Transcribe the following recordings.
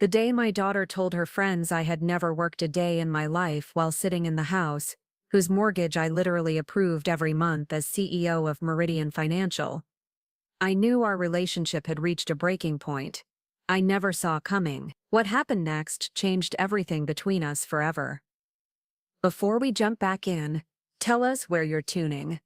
The day my daughter told her friends I had never worked a day in my life while sitting in the house, whose mortgage I literally approved every month as CEO of Meridian Financial. I knew our relationship had reached a breaking point. I never saw coming. What happened next changed everything between us forever. Before we jump back in, tell us where you're tuning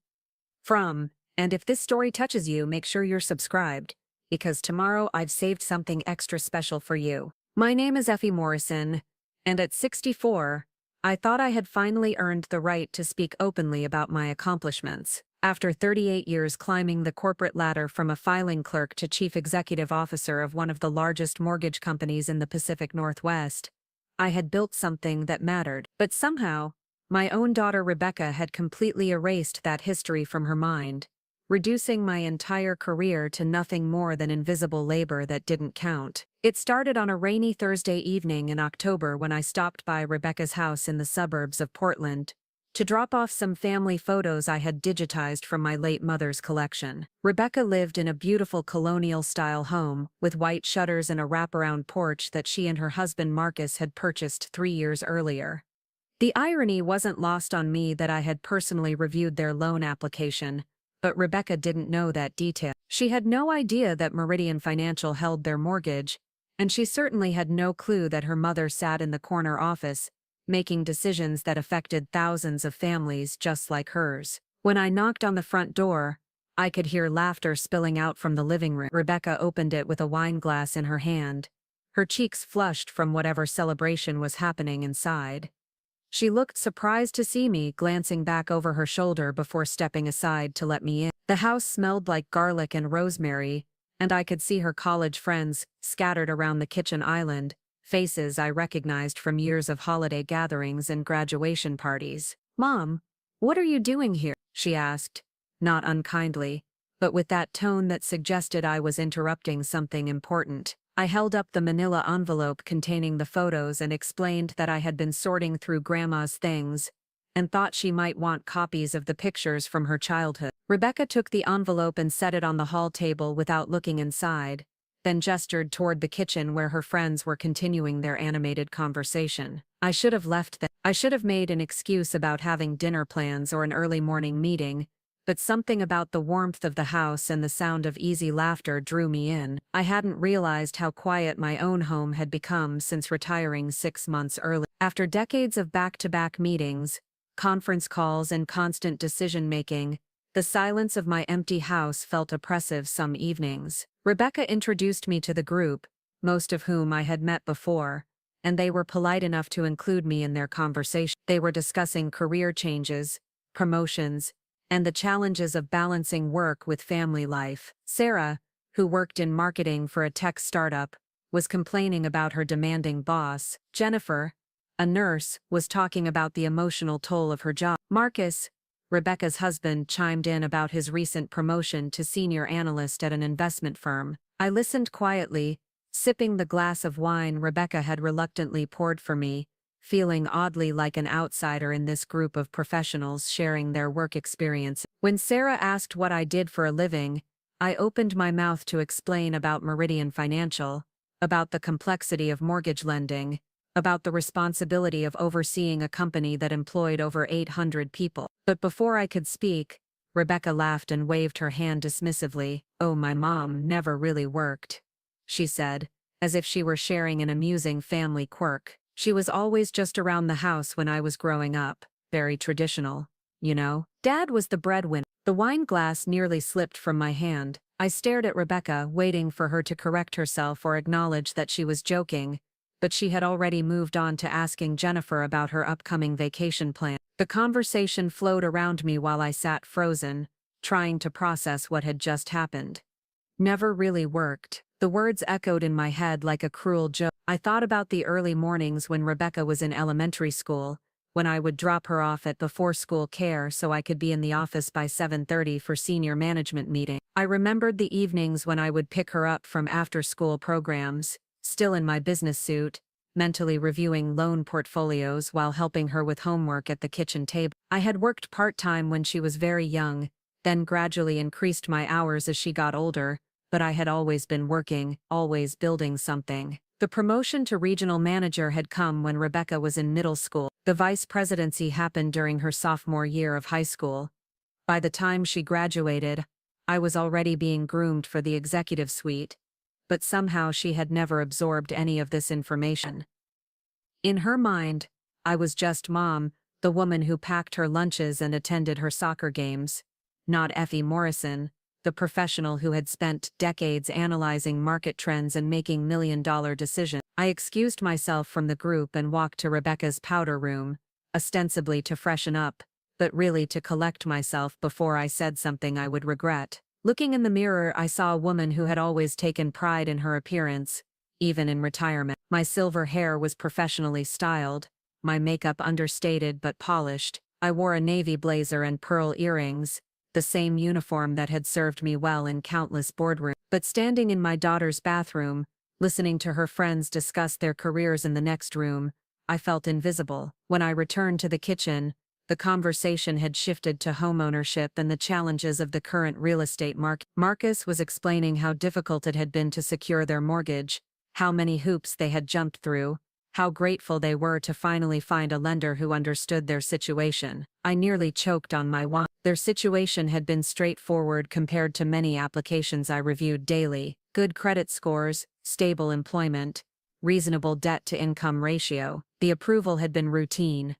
from, and if this story touches you, make sure you're subscribed, because tomorrow I've saved something extra special for you. My name is Effie Morrison, and at 64, I thought I had finally earned the right to speak openly about my accomplishments. After 38 years climbing the corporate ladder from a filing clerk to chief executive officer of one of the largest mortgage companies in the Pacific Northwest, I had built something that mattered. But somehow, my own daughter Rebecca had completely erased that history from her mind, reducing my entire career to nothing more than invisible labor that didn't count. It started on a rainy Thursday evening in October when I stopped by Rebecca's house in the suburbs of Portland to drop off some family photos I had digitized from my late mother's collection. Rebecca lived in a beautiful colonial-style home with white shutters and a wraparound porch that she and her husband Marcus had purchased 3 years earlier. The irony wasn't lost on me that I had personally reviewed their loan application, but Rebecca didn't know that detail. She had no idea that Meridian Financial held their mortgage, and she certainly had no clue that her mother sat in the corner office, making decisions that affected thousands of families just like hers. When I knocked on the front door, I could hear laughter spilling out from the living room. Rebecca opened it with a wine glass in her hand, her cheeks flushed from whatever celebration was happening inside. She looked surprised to see me, glancing back over her shoulder before stepping aside to let me in. The house smelled like garlic and rosemary, and I could see her college friends scattered around the kitchen island, faces I recognized from years of holiday gatherings and graduation parties. "Mom, what are you doing here?" she asked, not unkindly, but with that tone that suggested I was interrupting something important. I held up the manila envelope containing the photos and explained that I had been sorting through Grandma's things and thought she might want copies of the pictures from her childhood. Rebecca took the envelope and set it on the hall table without looking inside, then gestured toward the kitchen where her friends were continuing their animated conversation. I should have left them. I should have made an excuse about having dinner plans or an early morning meeting, but something about the warmth of the house and the sound of easy laughter drew me in. I hadn't realized how quiet my own home had become since retiring 6 months early. After decades of back-to-back meetings, conference calls, and constant decision-making, the silence of my empty house felt oppressive some evenings. Rebecca introduced me to the group, most of whom I had met before, and they were polite enough to include me in their conversation. They were discussing career changes, promotions, and the challenges of balancing work with family life. Sarah, who worked in marketing for a tech startup, was complaining about her demanding boss. Jennifer, a nurse, was talking about the emotional toll of her job. Marcus, Rebecca's husband, chimed in about his recent promotion to senior analyst at an investment firm. I listened quietly, sipping the glass of wine Rebecca had reluctantly poured for me, feeling oddly like an outsider in this group of professionals sharing their work experience. When Sarah asked what I did for a living, I opened my mouth to explain about Meridian Financial, about the complexity of mortgage lending, about the responsibility of overseeing a company that employed over 800 people. But before I could speak, Rebecca laughed and waved her hand dismissively. "Oh, my mom never really worked," she said, as if she were sharing an amusing family quirk. "She was always just around the house when I was growing up, very traditional, you know. Dad was the breadwinner." The wine glass nearly slipped from my hand. I stared at Rebecca, waiting for her to correct herself or acknowledge that she was joking, but she had already moved on to asking Jennifer about her upcoming vacation plan. The conversation flowed around me while I sat frozen, trying to process what had just happened. Never really worked. The words echoed in my head like a cruel joke. I thought about the early mornings when Rebecca was in elementary school, when I would drop her off at before-school care so I could be in the office by 7:30 for senior management meeting. I remembered the evenings when I would pick her up from after-school programs, still in my business suit, mentally reviewing loan portfolios while helping her with homework at the kitchen table. I had worked part-time when she was very young, then gradually increased my hours as she got older, but I had always been working, always building something. The promotion to regional manager had come when Rebecca was in middle school. The vice presidency happened during her sophomore year of high school. By the time she graduated, I was already being groomed for the executive suite, but somehow she had never absorbed any of this information. In her mind, I was just Mom, the woman who packed her lunches and attended her soccer games, not Effie Morrison, the professional who had spent decades analyzing market trends and making million-dollar decisions. I excused myself from the group and walked to Rebecca's powder room, ostensibly to freshen up, but really to collect myself before I said something I would regret. Looking in the mirror, I saw a woman who had always taken pride in her appearance, even in retirement. My silver hair was professionally styled, my makeup understated but polished. I wore a navy blazer and pearl earrings, the same uniform that had served me well in countless boardrooms. But standing in my daughter's bathroom, listening to her friends discuss their careers in the next room, I felt invisible. When I returned to the kitchen, the conversation had shifted to homeownership and the challenges of the current real estate market. Marcus was explaining how difficult it had been to secure their mortgage, how many hoops they had jumped through, how grateful they were to finally find a lender who understood their situation. I nearly choked on my wine. Their situation had been straightforward compared to many applications I reviewed daily: good credit scores, stable employment, reasonable debt-to-income ratio. The approval had been routine.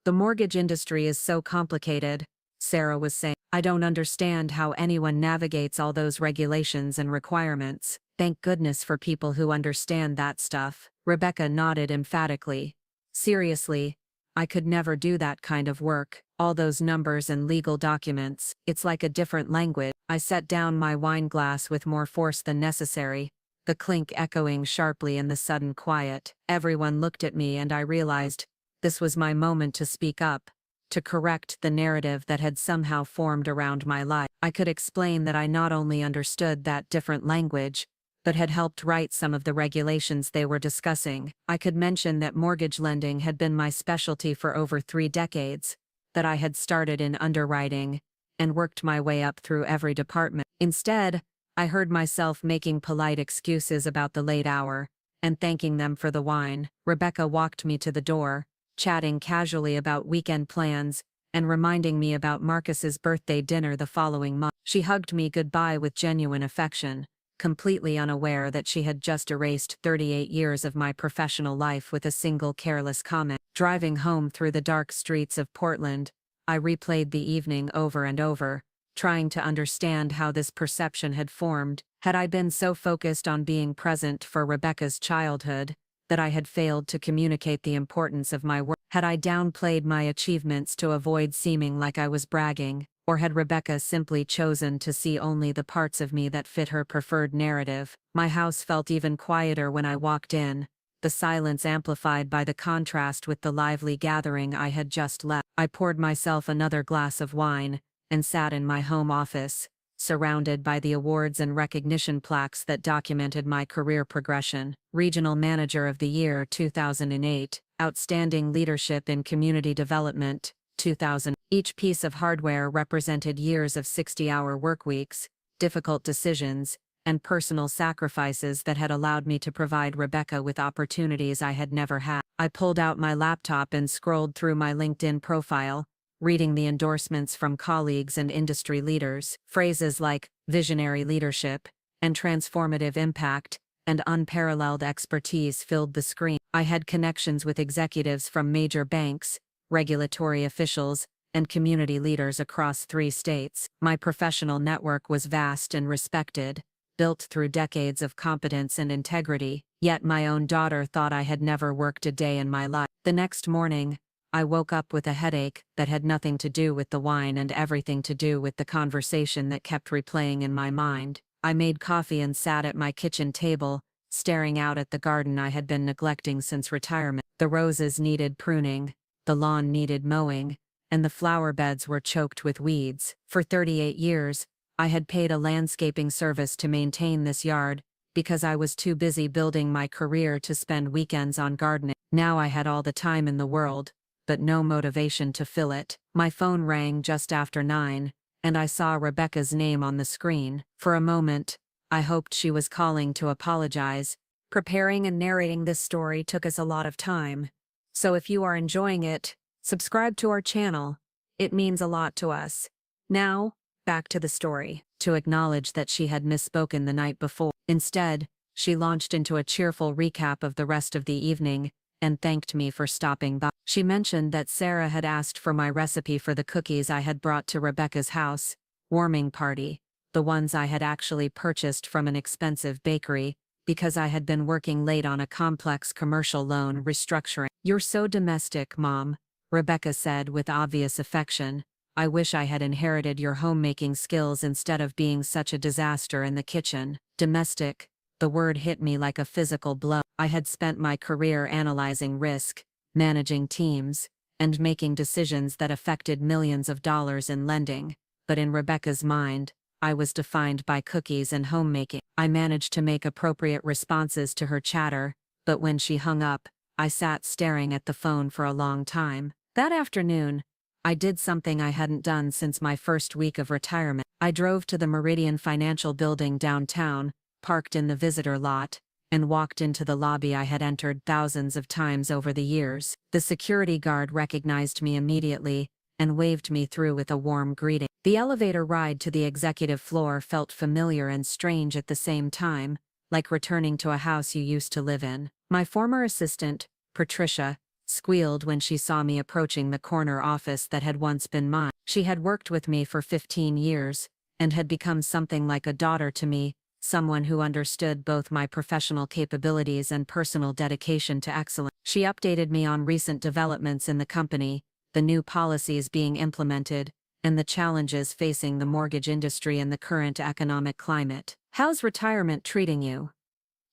The mortgage industry is so complicated, Sarah was saying. I don't understand how anyone navigates all those regulations and requirements. Thank goodness for people who understand that stuff. Rebecca nodded emphatically. Seriously, I could never do that kind of work. All those numbers and legal documents, it's like a different language. I set down my wine glass with more force than necessary, the clink echoing sharply in the sudden quiet. Everyone looked at me and I realized this was my moment to speak up, to correct the narrative that had somehow formed around my life. I could explain that I not only understood that different language, but had helped write some of the regulations they were discussing. I could mention that mortgage lending had been my specialty for over 3 decades, that I had started in underwriting and worked my way up through every department. Instead, I heard myself making polite excuses about the late hour and thanking them for the wine. Rebecca walked me to the door, chatting casually about weekend plans and reminding me about Marcus's birthday dinner the following month. She hugged me goodbye with genuine affection, completely unaware that she had just erased 38 years of my professional life with a single careless comment. Driving home through the dark streets of Portland, I replayed the evening over and over, trying to understand how this perception had formed. Had I been so focused on being present for Rebecca's childhood that I had failed to communicate the importance of my work? Had I downplayed my achievements to avoid seeming like I was bragging? Or had Rebecca simply chosen to see only the parts of me that fit her preferred narrative? My house felt even quieter when I walked in, the silence amplified by the contrast with the lively gathering I had just left. I poured myself another glass of wine and sat in my home office, surrounded by the awards and recognition plaques that documented my career progression. Regional Manager of the Year 2008, Outstanding Leadership in Community Development 2000. Each piece of hardware represented years of 60-hour workweeks, difficult decisions, and personal sacrifices that had allowed me to provide Rebecca with opportunities I had never had. I pulled out my laptop and scrolled through my LinkedIn profile, reading the endorsements from colleagues and industry leaders. Phrases like visionary leadership and transformative impact and unparalleled expertise filled the screen. I had connections with executives from major banks, regulatory officials, and community leaders across 3 states. My professional network was vast and respected, built through decades of competence and integrity, yet my own daughter thought I had never worked a day in my life. The next morning, I woke up with a headache that had nothing to do with the wine and everything to do with the conversation that kept replaying in my mind. I made coffee and sat at my kitchen table, staring out at the garden I had been neglecting since retirement. The roses needed pruning, the lawn needed mowing, and the flower beds were choked with weeds. For 38 years, I had paid a landscaping service to maintain this yard, because I was too busy building my career to spend weekends on gardening. Now I had all the time in the world, but no motivation to fill it. My phone rang just after 9, and I saw Rebecca's name on the screen. For a moment, I hoped she was calling to apologize, Preparing and narrating this story took us a lot of time. So if you are enjoying it, subscribe to our channel. It means a lot to us. Now, back to the story. To acknowledge that she had misspoken the night before. Instead, she launched into a cheerful recap of the rest of the evening and thanked me for stopping by. She mentioned that Sarah had asked for my recipe for the cookies I had brought to Rebecca's house warming party, the ones I had actually purchased from an expensive bakery, because I had been working late on a complex commercial loan restructuring. "You're so domestic, Mom," Rebecca said with obvious affection. "I wish I had inherited your homemaking skills instead of being such a disaster in the kitchen." Domestic. The word hit me like a physical blow. I had spent my career analyzing risk, managing teams, and making decisions that affected millions of dollars in lending. But in Rebecca's mind, I was defined by cookies and homemaking. I managed to make appropriate responses to her chatter, but when she hung up, I sat staring at the phone for a long time. That afternoon, I did something I hadn't done since my first week of retirement. I drove to the Meridian Financial Building downtown, parked in the visitor lot, and walked into the lobby I had entered thousands of times over the years. The security guard recognized me immediately and waved me through with a warm greeting. The elevator ride to the executive floor felt familiar and strange at the same time, like returning to a house you used to live in. My former assistant, Patricia, squealed when she saw me approaching the corner office that had once been mine. She had worked with me for 15 years, and had become something like a daughter to me, someone who understood both my professional capabilities and personal dedication to excellence. She updated me on recent developments in the company, the new policies being implemented, and the challenges facing the mortgage industry in the current economic climate. "How's retirement treating you?"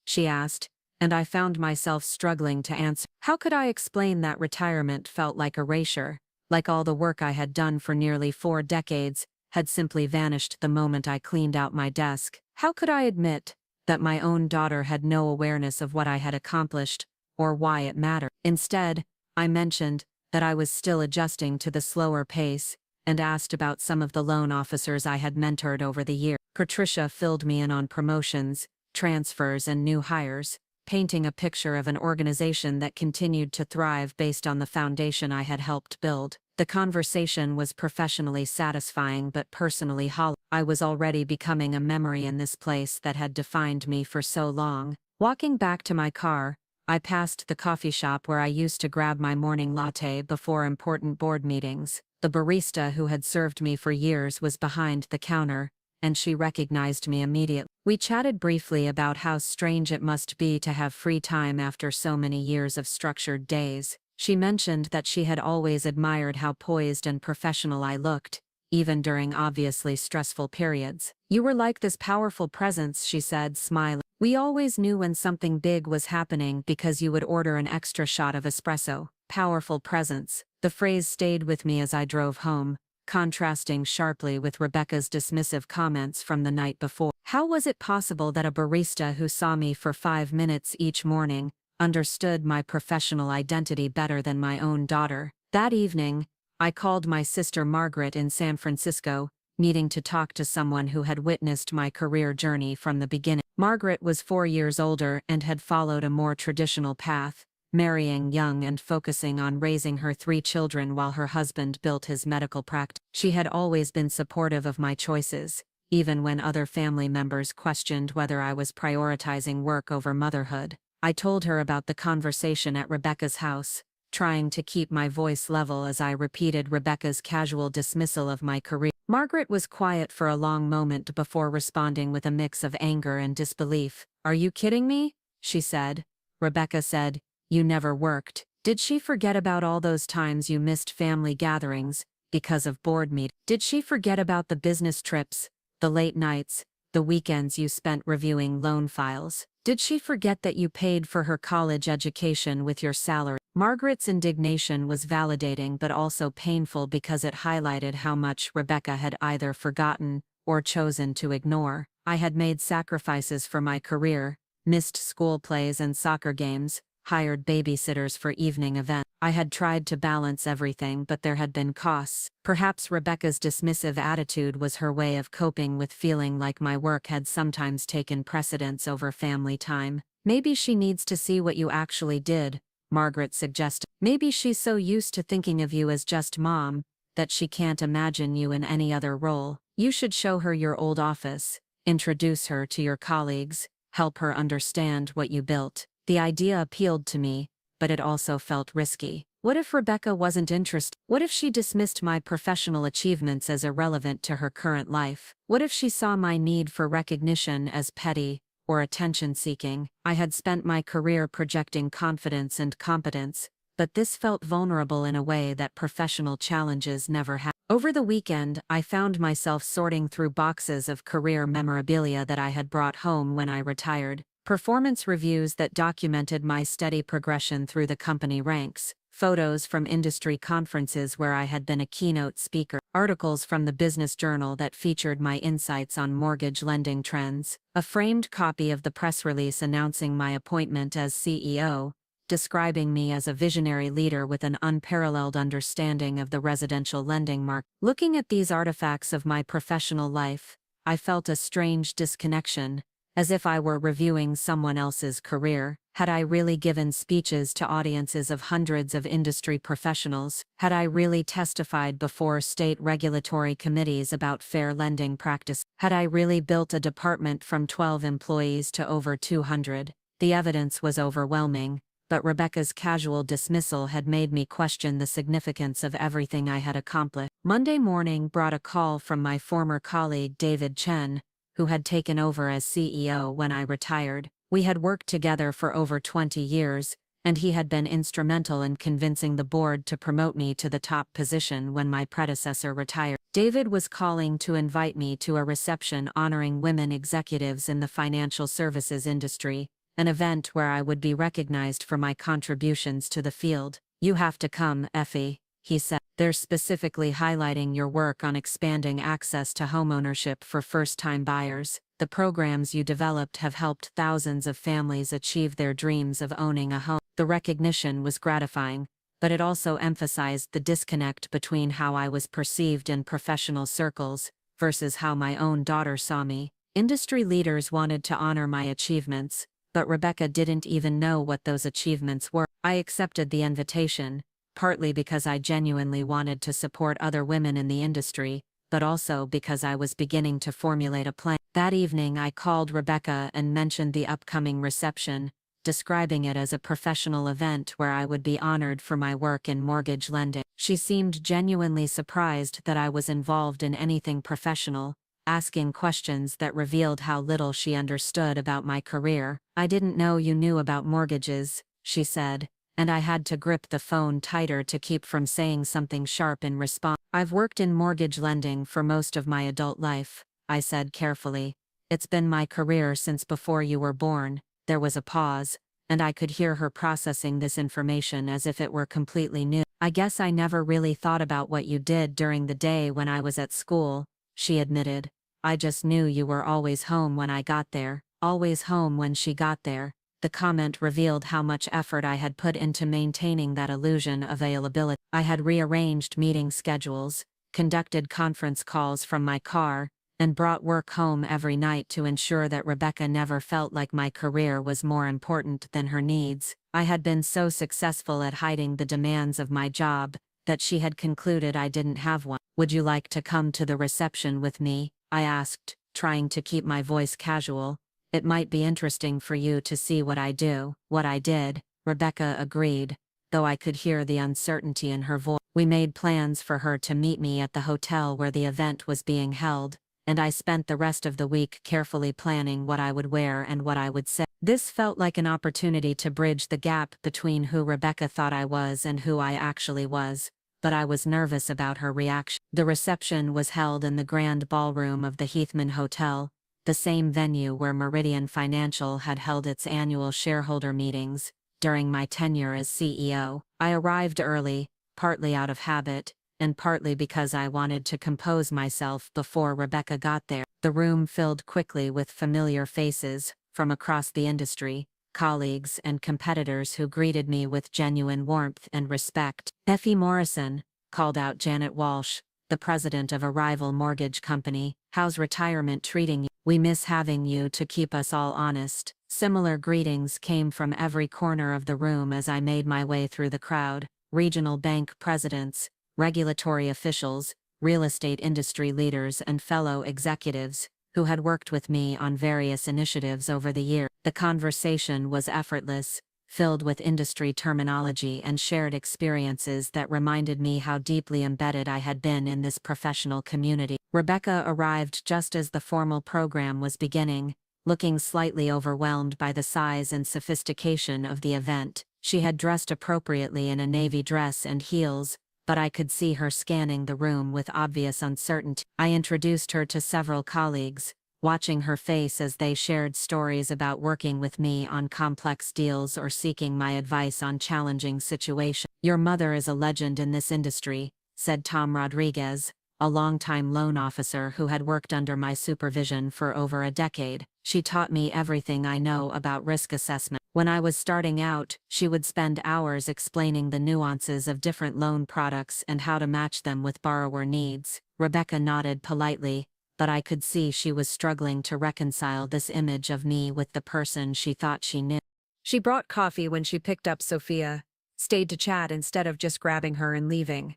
she asked, and I found myself struggling to answer. How could I explain that retirement felt like erasure, like all the work I had done for nearly 4 decades had simply vanished the moment I cleaned out my desk? How could I admit that my own daughter had no awareness of what I had accomplished, or why it mattered? Instead, I mentioned that I was still adjusting to the slower pace, and asked about some of the loan officers I had mentored over the year. Patricia filled me in on promotions, transfers, and new hires, painting a picture of an organization that continued to thrive based on the foundation I had helped build. The conversation was professionally satisfying but personally hollow. I was already becoming a memory in this place that had defined me for so long. Walking back to my car, I passed the coffee shop where I used to grab my morning latte before important board meetings. The barista who had served me for years was behind the counter, and she recognized me immediately. We chatted briefly about how strange it must be to have free time after so many years of structured days. She mentioned that she had always admired how poised and professional I looked, even during obviously stressful periods. "You were like this powerful presence," she said, smiling. "We always knew when something big was happening because you would order an extra shot of espresso." Powerful presence. The phrase stayed with me as I drove home, contrasting sharply with Rebecca's dismissive comments from the night before. How was it possible that a barista who saw me for 5 minutes each morning understood my professional identity better than my own daughter? That evening, I called my sister Margaret in San Francisco, needing to talk to someone who had witnessed my career journey from the beginning. Margaret was 4 years older and had followed a more traditional path, marrying young and focusing on raising her 3 children while her husband built his medical practice. She had always been supportive of my choices, even when other family members questioned whether I was prioritizing work over motherhood. I told her about the conversation at Rebecca's house, trying to keep my voice level as I repeated Rebecca's casual dismissal of my career. Margaret was quiet for a long moment before responding with a mix of anger and disbelief. "Are you kidding me?" she said. Rebecca said, "You never worked." Did she forget about all those times you missed family gatherings because of board meetings? Did she forget about the business trips, the late nights, the weekends you spent reviewing loan files? Did she forget that you paid for her college education with your salary? Margaret's indignation was validating but also painful because it highlighted how much Rebecca had either forgotten or chosen to ignore. I had made sacrifices for my career, missed school plays and soccer games, hired babysitters for evening events. I had tried to balance everything, but there had been costs. Perhaps Rebecca's dismissive attitude was her way of coping with feeling like my work had sometimes taken precedence over family time. Maybe she needs to see what you actually did, Margaret suggested. Maybe she's so used to thinking of you as just mom, that she can't imagine you in any other role. You should show her your old office, introduce her to your colleagues, help her understand what you built. The idea appealed to me, but it also felt risky. What if Rebecca wasn't interested? What if she dismissed my professional achievements as irrelevant to her current life? What if she saw my need for recognition as petty or attention-seeking? I had spent my career projecting confidence and competence, but this felt vulnerable in a way that professional challenges never had. Over the weekend, I found myself sorting through boxes of career memorabilia that I had brought home when I retired. Performance reviews that documented my steady progression through the company ranks, photos from industry conferences where I had been a keynote speaker, articles from the Business Journal that featured my insights on mortgage lending trends, a framed copy of the press release announcing my appointment as CEO, describing me as a visionary leader with an unparalleled understanding of the residential lending market. Looking at these artifacts of my professional life, I felt a strange disconnection, as if I were reviewing someone else's career. Had I really given speeches to audiences of hundreds of industry professionals? Had I really testified before state regulatory committees about fair lending practice? Had I really built a department from 12 employees to over 200? The evidence was overwhelming, but Rebecca's casual dismissal had made me question the significance of everything I had accomplished. Monday morning brought a call from my former colleague David Chen, who had taken over as CEO when I retired. We had worked together for over 20 years, and he had been instrumental in convincing the board to promote me to the top position when my predecessor retired. David was calling to invite me to a reception honoring women executives in the financial services industry, an event where I would be recognized for my contributions to the field. "You have to come, Effie," he said. "They're specifically highlighting your work on expanding access to homeownership for first-time buyers. The programs you developed have helped thousands of families achieve their dreams of owning a home." The recognition was gratifying, but it also emphasized the disconnect between how I was perceived in professional circles versus how my own daughter saw me. Industry leaders wanted to honor my achievements, but Rebecca didn't even know what those achievements were. I accepted the invitation, partly because I genuinely wanted to support other women in the industry, but also because I was beginning to formulate a plan. That evening I called Rebecca and mentioned the upcoming reception, describing it as a professional event where I would be honored for my work in mortgage lending. She seemed genuinely surprised that I was involved in anything professional, asking questions that revealed how little she understood about my career. "I didn't know you knew about mortgages," she said, and I had to grip the phone tighter to keep from saying something sharp in response. "I've worked in mortgage lending for most of my adult life," I said carefully. "It's been my career since before you were born." There was a pause, and I could hear her processing this information as if it were completely new. "I guess I never really thought about what you did during the day when I was at school," she admitted. "I just knew you were always home when I got there." Always home when she got there. The comment revealed how much effort I had put into maintaining that illusion of availability. I had rearranged meeting schedules, conducted conference calls from my car, and brought work home every night to ensure that Rebecca never felt like my career was more important than her needs. I had been so successful at hiding the demands of my job that she had concluded I didn't have one. "Would you like to come to the reception with me?" I asked, trying to keep my voice casual. "It might be interesting for you to see what I do." "What I did," Rebecca agreed, though I could hear the uncertainty in her voice. We made plans for her to meet me at the hotel where the event was being held, and I spent the rest of the week carefully planning what I would wear and what I would say. This felt like an opportunity to bridge the gap between who Rebecca thought I was and who I actually was, but I was nervous about her reaction. The reception was held in the grand ballroom of the Heathman Hotel, the same venue where Meridian Financial had held its annual shareholder meetings during my tenure as CEO. I arrived early, partly out of habit, and partly because I wanted to compose myself before Rebecca got there. The room filled quickly with familiar faces from across the industry, colleagues and competitors who greeted me with genuine warmth and respect. "Effie Morrison," called out Janet Walsh, the president of a rival mortgage company. "How's retirement treating you? We miss having you to keep us all honest." Similar greetings came from every corner of the room as I made my way through the crowd: regional bank presidents, regulatory officials, real estate industry leaders, and fellow executives who had worked with me on various initiatives over the year. The conversation was effortless, filled with industry terminology and shared experiences that reminded me how deeply embedded I had been in this professional community. Rebecca arrived just as the formal program was beginning, looking slightly overwhelmed by the size and sophistication of the event. She had dressed appropriately in a navy dress and heels, but I could see her scanning the room with obvious uncertainty. I introduced her to several colleagues, watching her face as they shared stories about working with me on complex deals or seeking my advice on challenging situations. "Your mother is a legend in this industry," said Tom Rodriguez, a longtime loan officer who had worked under my supervision for over a decade. "She taught me everything I know about risk assessment. When I was starting out, she would spend hours explaining the nuances of different loan products and how to match them with borrower needs." Rebecca nodded politely, but I could see she was struggling to reconcile this image of me with the person she thought she knew. She brought coffee when she picked up Sophia, stayed to chat instead of just grabbing her and leaving.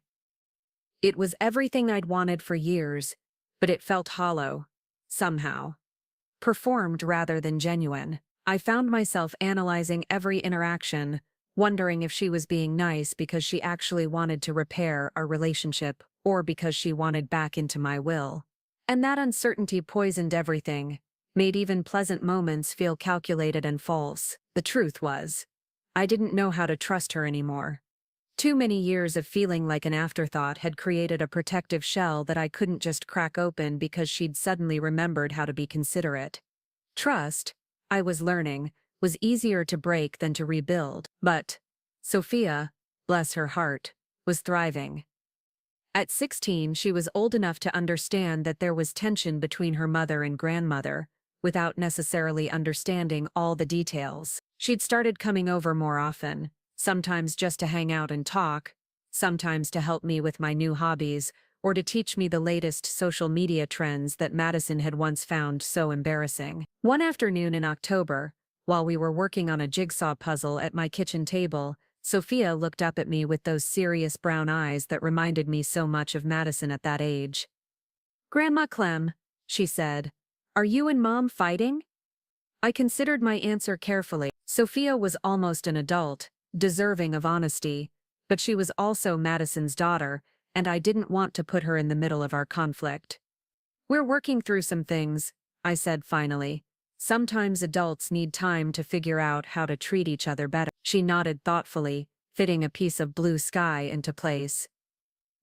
It was everything I'd wanted for years, but it felt hollow, somehow. Performed rather than genuine. I found myself analyzing every interaction, wondering if she was being nice because she actually wanted to repair our relationship or because she wanted back into my will. And that uncertainty poisoned everything, made even pleasant moments feel calculated and false. The truth was, I didn't know how to trust her anymore. Too many years of feeling like an afterthought had created a protective shell that I couldn't just crack open because she'd suddenly remembered how to be considerate. Trust, I was learning, was easier to break than to rebuild. But Sophia, bless her heart, was thriving. At 16, she was old enough to understand that there was tension between her mother and grandmother, without necessarily understanding all the details. She'd started coming over more often, sometimes just to hang out and talk, sometimes to help me with my new hobbies, or to teach me the latest social media trends that Madison had once found so embarrassing. One afternoon in October, while we were working on a jigsaw puzzle at my kitchen table, Sophia looked up at me with those serious brown eyes that reminded me so much of Madison at that age. "Grandma Clem," she said, "are you and Mom fighting?" I considered my answer carefully. Sophia was almost an adult, deserving of honesty, but she was also Madison's daughter, and I didn't want to put her in the middle of our conflict. "We're working through some things," I said finally. "Sometimes adults need time to figure out how to treat each other better." She nodded thoughtfully, fitting a piece of blue sky into place.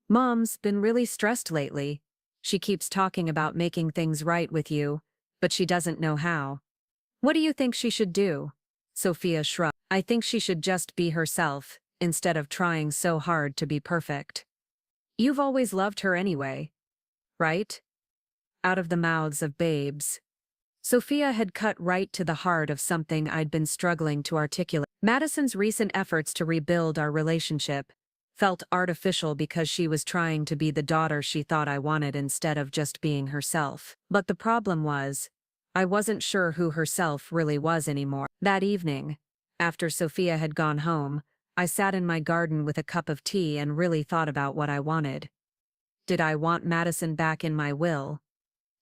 "Mom's been really stressed lately. She keeps talking about making things right with you, but she doesn't know how." "What do you think she should do?" Sophia shrugged. "I think she should just be herself, instead of trying so hard to be perfect. You've always loved her anyway, right?" Out of the mouths of babes. Sophia had cut right to the heart of something I'd been struggling to articulate. Madison's recent efforts to rebuild our relationship felt artificial because she was trying to be the daughter she thought I wanted instead of just being herself. But the problem was, I wasn't sure who herself really was anymore. That evening, after Sophia had gone home, I sat in my garden with a cup of tea and really thought about what I wanted. Did I want Madison back in my will?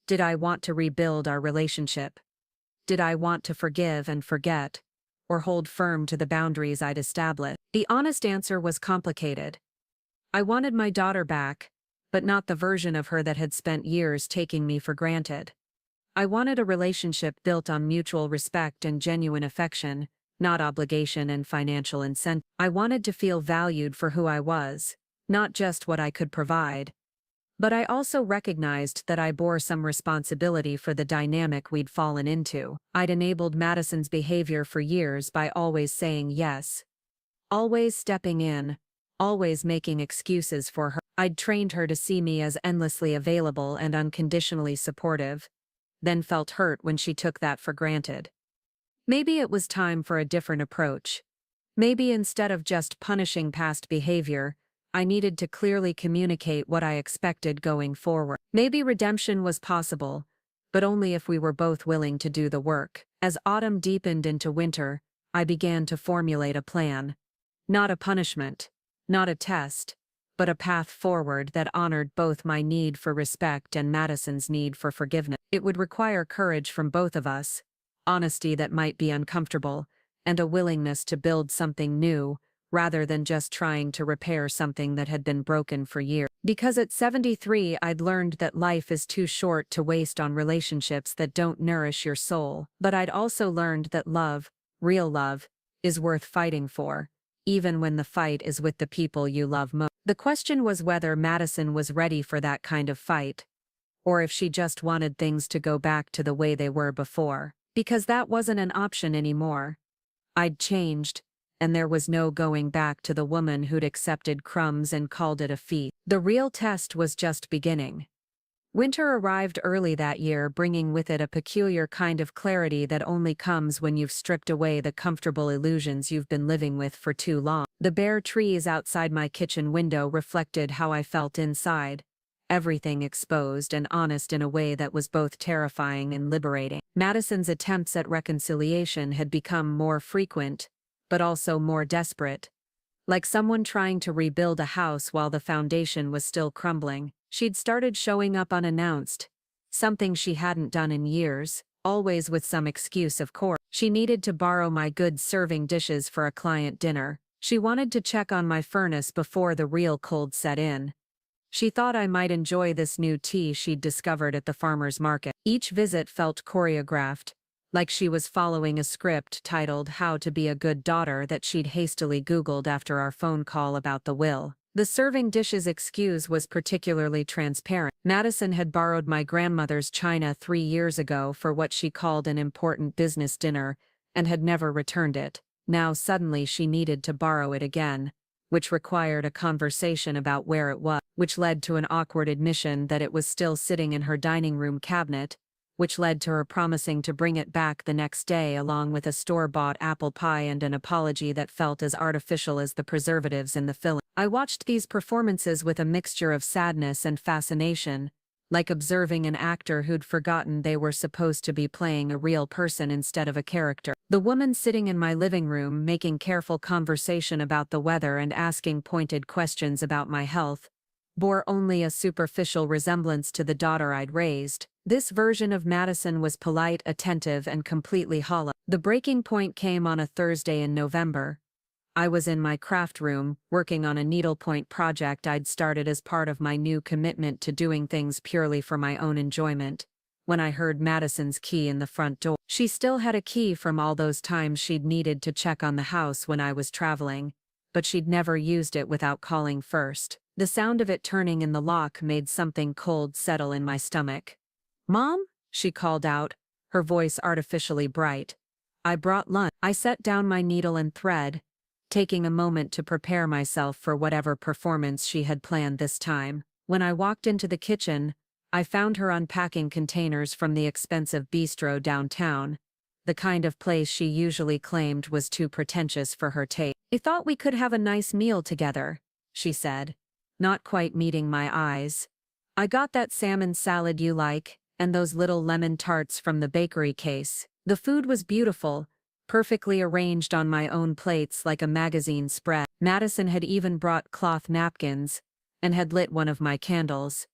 Did I want to rebuild our relationship? Did I want to forgive and forget, or hold firm to the boundaries I'd established? The honest answer was complicated. I wanted my daughter back, but not the version of her that had spent years taking me for granted. I wanted a relationship built on mutual respect and genuine affection, not obligation and financial incentive. I wanted to feel valued for who I was, not just what I could provide. But I also recognized that I bore some responsibility for the dynamic we'd fallen into. I'd enabled Madison's behavior for years by always saying yes. Always stepping in, always making excuses for her. I'd trained her to see me as endlessly available and unconditionally supportive, then felt hurt when she took that for granted. Maybe it was time for a different approach. Maybe instead of just punishing past behavior, I needed to clearly communicate what I expected going forward. Maybe redemption was possible, but only if we were both willing to do the work. As autumn deepened into winter, I began to formulate a plan. Not a punishment, not a test, but a path forward that honored both my need for respect and Madison's need for forgiveness. It would require courage from both of us, honesty that might be uncomfortable, and a willingness to build something new, rather than just trying to repair something that had been broken for years. Because at 73 I'd learned that life is too short to waste on relationships that don't nourish your soul. But I'd also learned that love, real love, is worth fighting for, even when the fight is with the people you love most. The question was whether Madison was ready for that kind of fight, or if she just wanted things to go back to the way they were before. Because that wasn't an option anymore. I'd changed, and there was no going back to the woman who'd accepted crumbs and called it a feat. The real test was just beginning. Winter arrived early that year, bringing with it a peculiar kind of clarity that only comes when you've stripped away the comfortable illusions you've been living with for too long. The bare trees outside my kitchen window reflected how I felt inside, everything exposed and honest in a way that was both terrifying and liberating. Madison's attempts at reconciliation had become more frequent, but also more desperate. Like someone trying to rebuild a house while the foundation was still crumbling. She'd started showing up unannounced, something she hadn't done in years, always with some excuse of course. She needed to borrow my good serving dishes for a client dinner. She wanted to check on my furnace before the real cold set in. She thought I might enjoy this new tea she'd discovered at the farmer's market. Each visit felt choreographed, like she was following a script titled How to Be a Good Daughter that she'd hastily Googled after our phone call about the will. The serving dishes excuse was particularly transparent. Madison had borrowed my grandmother's china 3 years ago for what she called an important business dinner, and had never returned it. Now suddenly she needed to borrow it again, which required a conversation about where it was, which led to an awkward admission that it was still sitting in her dining room cabinet, which led to her promising to bring it back the next day along with a store-bought apple pie and an apology that felt as artificial as the preservatives in the filling. I watched these performances with a mixture of sadness and fascination, like observing an actor who'd forgotten they were supposed to be playing a real person instead of a character. The woman sitting in my living room making careful conversation about the weather and asking pointed questions about my health bore only a superficial resemblance to the daughter I'd raised. This version of Madison was polite, attentive, and completely hollow. The breaking point came on a Thursday in November. I was in my craft room, working on a needlepoint project I'd started as part of my new commitment to doing things purely for my own enjoyment, when I heard Madison's key in the front door. She still had a key from all those times she'd needed to check on the house when I was traveling, but she'd never used it without calling first. The sound of it turning in the lock made something cold settle in my stomach. "Mom?" she called out, her voice artificially bright. "I brought lunch." I set down my needle and thread, taking a moment to prepare myself for whatever performance she had planned this time. When I walked into the kitchen, I found her unpacking containers from the expensive bistro downtown, the kind of place she usually claimed was too pretentious for her taste. "I thought we could have a nice meal together," she said, not quite meeting my eyes. "I got that salmon salad you like, and those little lemon tarts from the bakery case." The food was beautiful, perfectly arranged on my own plates like a magazine spread. Madison had even brought cloth napkins, and had lit one of my candles.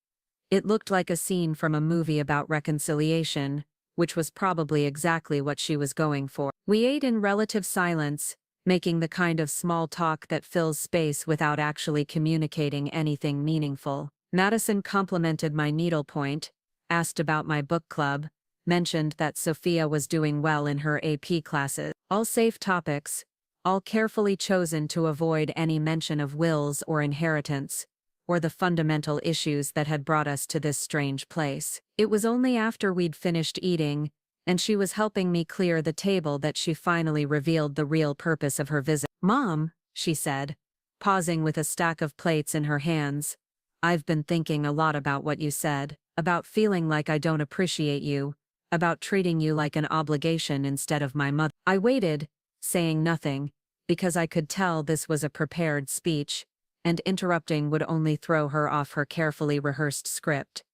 It looked like a scene from a movie about reconciliation, which was probably exactly what she was going for. We ate in relative silence, making the kind of small talk that fills space without actually communicating anything meaningful. Madison complimented my needlepoint, asked about my book club, mentioned that Sophia was doing well in her AP classes. All safe topics, all carefully chosen to avoid any mention of wills or inheritance, or the fundamental issues that had brought us to this strange place. It was only after we'd finished eating, and she was helping me clear the table, that she finally revealed the real purpose of her visit. "Mom," she said, pausing with a stack of plates in her hands, "I've been thinking a lot about what you said, about feeling like I don't appreciate you, about treating you like an obligation instead of my mother." I waited, saying nothing, because I could tell this was a prepared speech, and interrupting would only throw her off her carefully rehearsed script.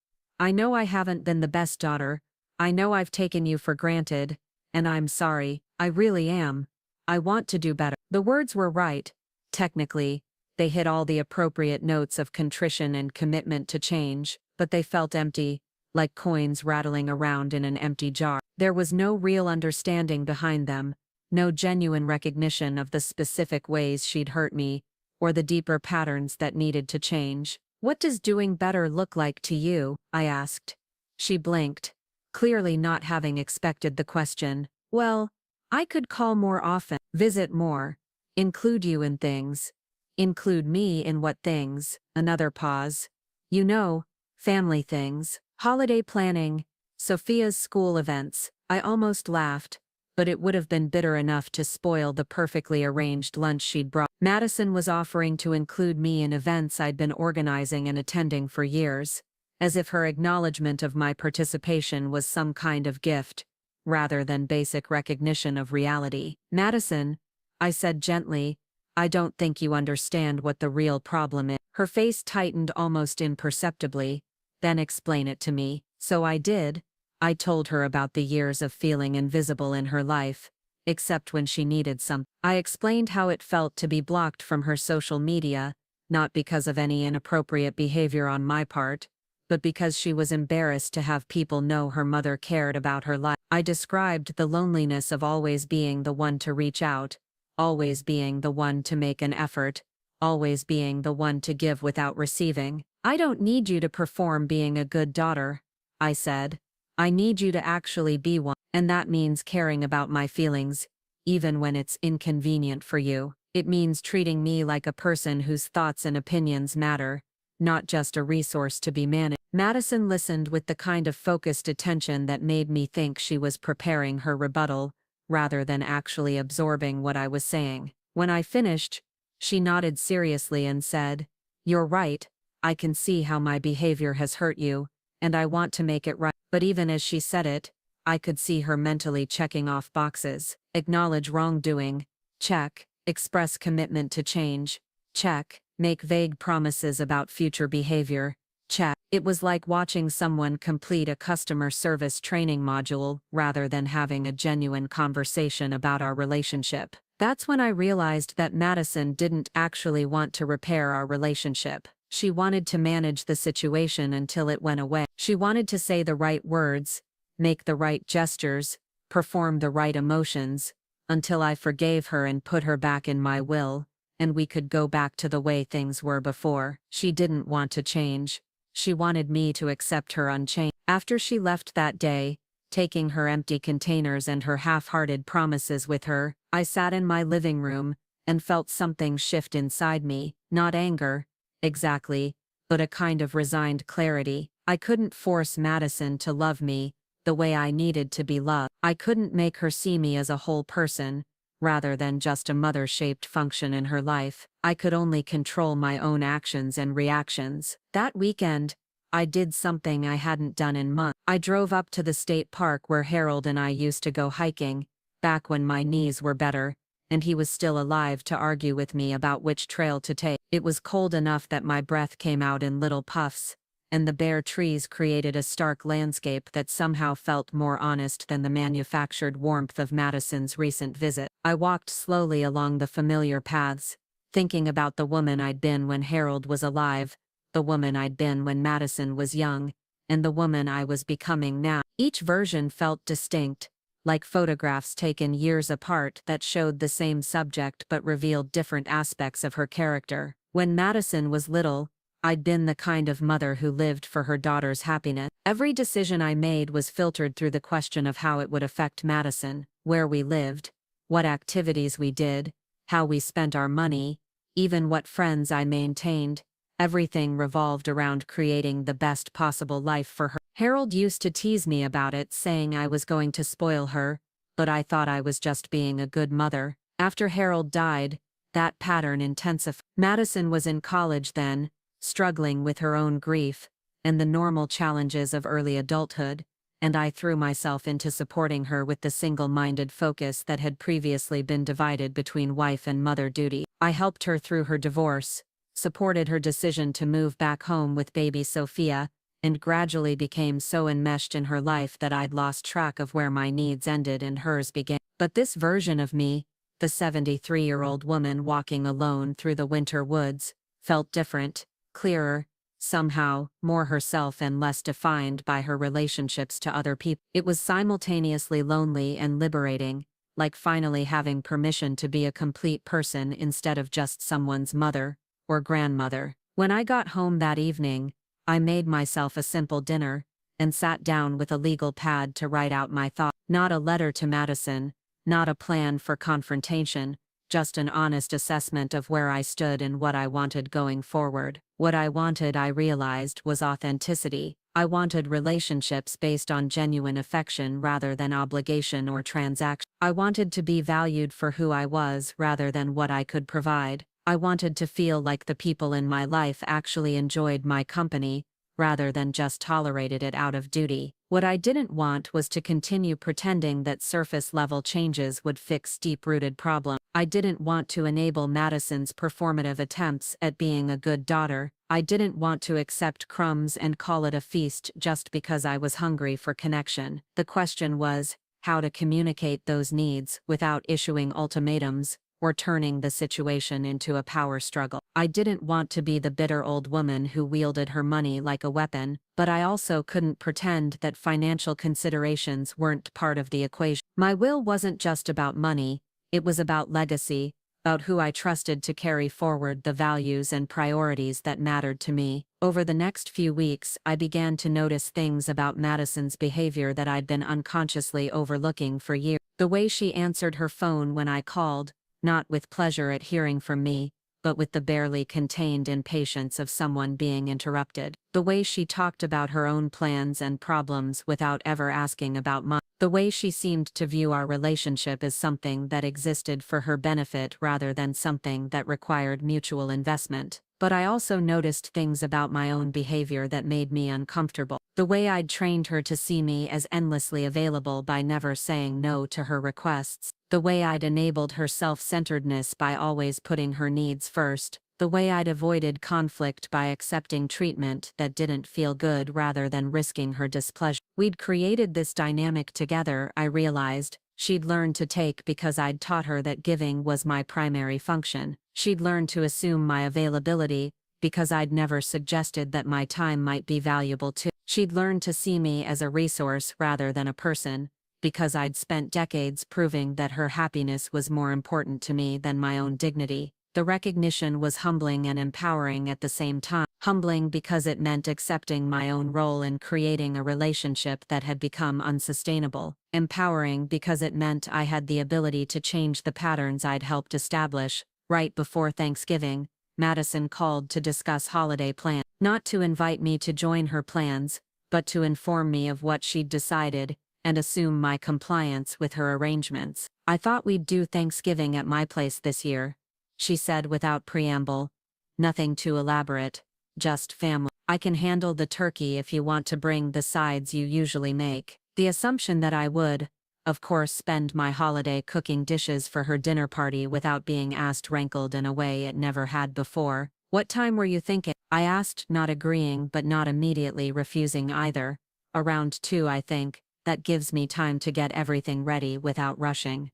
"I know I haven't been the best daughter. I know I've taken you for granted, And I'm sorry, I really am. I want to do better. The words were right. Technically, they hit all the appropriate notes of contrition and commitment to change, but they felt empty, like coins rattling around in an empty jar. There was no real understanding behind them, no genuine recognition of the specific ways she'd hurt me, or the deeper patterns that needed to change. What does doing better look like to you? I asked. She blinked, clearly not having expected the question. Well, I could call more often, visit more, include you in things. Include me in what things? Another pause. You know, family things, holiday planning, Sophia's school events. I almost laughed, but it would have been bitter enough to spoil the perfectly arranged lunch she'd brought. Madison was offering to include me in events I'd been organizing and attending for years, as if her acknowledgement of my participation was some kind of gift, rather than basic recognition of reality. Madison, I said gently, I don't think you understand what the real problem is. Her face tightened almost imperceptibly. Then explain it to me. So I did. I told her about the years of feeling invisible in her life, except when she needed something. I explained how it felt to be blocked from her social media, not because of any inappropriate behavior on my part, but because she was embarrassed to have people know her mother cared about her life. I described the loneliness of always being the one to reach out, always being the one to make an effort, always being the one to give without receiving. I don't need you to perform being a good daughter, I said. I need you to actually be one, and that means caring about my feelings, even when it's inconvenient for you. It means treating me like a person whose thoughts and opinions matter, not just a resource to be managed. Madison listened with the kind of focused attention that made me think she was preparing her rebuttal, rather than actually absorbing what I was saying. When I finished, she nodded seriously and said, "You're right, I can see how my behavior has hurt you, and I want to make it right." But even as she said it, I could see her mentally checking off boxes. Acknowledge wrongdoing, check. Express commitment to change, check. Make vague promises about future behavior, check. It was like watching someone complete a customer service training module rather than having a genuine conversation about our relationship. That's when I realized that Madison didn't actually want to repair our relationship. She wanted to manage the situation until it went away. She wanted to say the right words, make the right gestures, perform the right emotions, until I forgave her and put her back in my will, and we could go back to the way things were before. She didn't want to change. She wanted me to accept her unchanged. After she left that day, taking her empty containers and her half-hearted promises with her, I sat in my living room and felt something shift inside me, not anger, exactly, but a kind of resigned clarity. I couldn't force Madison to love me the way I needed to be loved. I couldn't make her see me as a whole person, rather than just a mother-shaped function in her life. I could only control my own actions and reactions. That weekend, I did something I hadn't done in months. I drove up to the state park where Harold and I used to go hiking, back when my knees were better, and he was still alive to argue with me about which trail to take. It was cold enough that my breath came out in little puffs, and the bare trees created a stark landscape that somehow felt more honest than the manufactured warmth of Madison's recent visit. I walked slowly along the familiar paths, thinking about the woman I'd been when Harold was alive, the woman I'd been when Madison was young, and the woman I was becoming now. Each version felt distinct, like photographs taken years apart that showed the same subject but revealed different aspects of her character. When Madison was little, I'd been the kind of mother who lived for her daughter's happiness. Every decision I made was filtered through the question of how it would affect Madison, where we lived, what activities we did, how we spent our money, even what friends I maintained. Everything revolved around creating the best possible life for her. Harold used to tease me about it, saying I was going to spoil her, but I thought I was just being a good mother. After Harold died, that pattern intensified. Madison was in college then, struggling with her own grief and the normal challenges of early adulthood, and I threw myself into supporting her with the single-minded focus that had previously been divided between wife and mother duty. I helped her through her divorce, supported her decision to move back home with baby Sophia, and gradually became so enmeshed in her life that I'd lost track of where my needs ended and hers began. But this version of me, the 73-year-old woman walking alone through the winter woods, felt different, clearer, somehow more herself and less defined by her relationships to other people. It was simultaneously lonely and liberating, like finally having permission to be a complete person instead of just someone's mother or grandmother. When I got home that evening, I made myself a simple dinner and sat down with a legal pad to write out my thoughts. Not a letter to Madison, not a plan for confrontation, just an honest assessment of where I stood and what I wanted going forward. What I wanted, I realized, was authenticity. I wanted relationships based on genuine affection rather than obligation or transaction. I wanted to be valued for who I was rather than what I could provide. I wanted to feel like the people in my life actually enjoyed my company, rather than just tolerated it out of duty. What I didn't want was to continue pretending that surface-level changes would fix deep-rooted problems. I didn't want to enable Madison's performative attempts at being a good daughter. I didn't want to accept crumbs and call it a feast just because I was hungry for connection. The question was, how to communicate those needs without issuing ultimatums or turning the situation into a power struggle. I didn't want to be the bitter old woman who wielded her money like a weapon, but I also couldn't pretend that financial considerations weren't part of the equation. My will wasn't just about money, it was about legacy, about who I trusted to carry forward the values and priorities that mattered to me. Over the next few weeks, I began to notice things about Madison's behavior that I'd been unconsciously overlooking for years. The way she answered her phone when I called, not with pleasure at hearing from me, but with the barely contained impatience of someone being interrupted. The way she talked about her own plans and problems without ever asking about mine. The way she seemed to view our relationship as something that existed for her benefit rather than something that required mutual investment. But I also noticed things about my own behavior that made me uncomfortable. The way I'd trained her to see me as endlessly available by never saying no to her requests. The way I'd enabled her self-centeredness by always putting her needs first. The way I'd avoided conflict by accepting treatment that didn't feel good rather than risking her displeasure. We'd created this dynamic together, I realized. She'd learned to take because I'd taught her that giving was my primary function. She'd learned to assume my availability because I'd never suggested that my time might be valuable too. She'd learned to see me as a resource rather than a person, because I'd spent decades proving that her happiness was more important to me than my own dignity. The recognition was humbling and empowering at the same time. Humbling because it meant accepting my own role in creating a relationship that had become unsustainable. Empowering because it meant I had the ability to change the patterns I'd helped establish. Right before Thanksgiving, Madison called to discuss holiday plans. Not to invite me to join her plans, but to inform me of what she'd decided and assume my compliance with her arrangements. I thought we'd do Thanksgiving at my place this year, she said without preamble. Nothing too elaborate, just family. I can handle the turkey if you want to bring the sides you usually make. The assumption that I would, of course, spend my holiday cooking dishes for her dinner party without being asked rankled in a way it never had before. What time were you thinking? I asked, not agreeing but not immediately refusing either. Around 2, I think. That gives me time to get everything ready without rushing.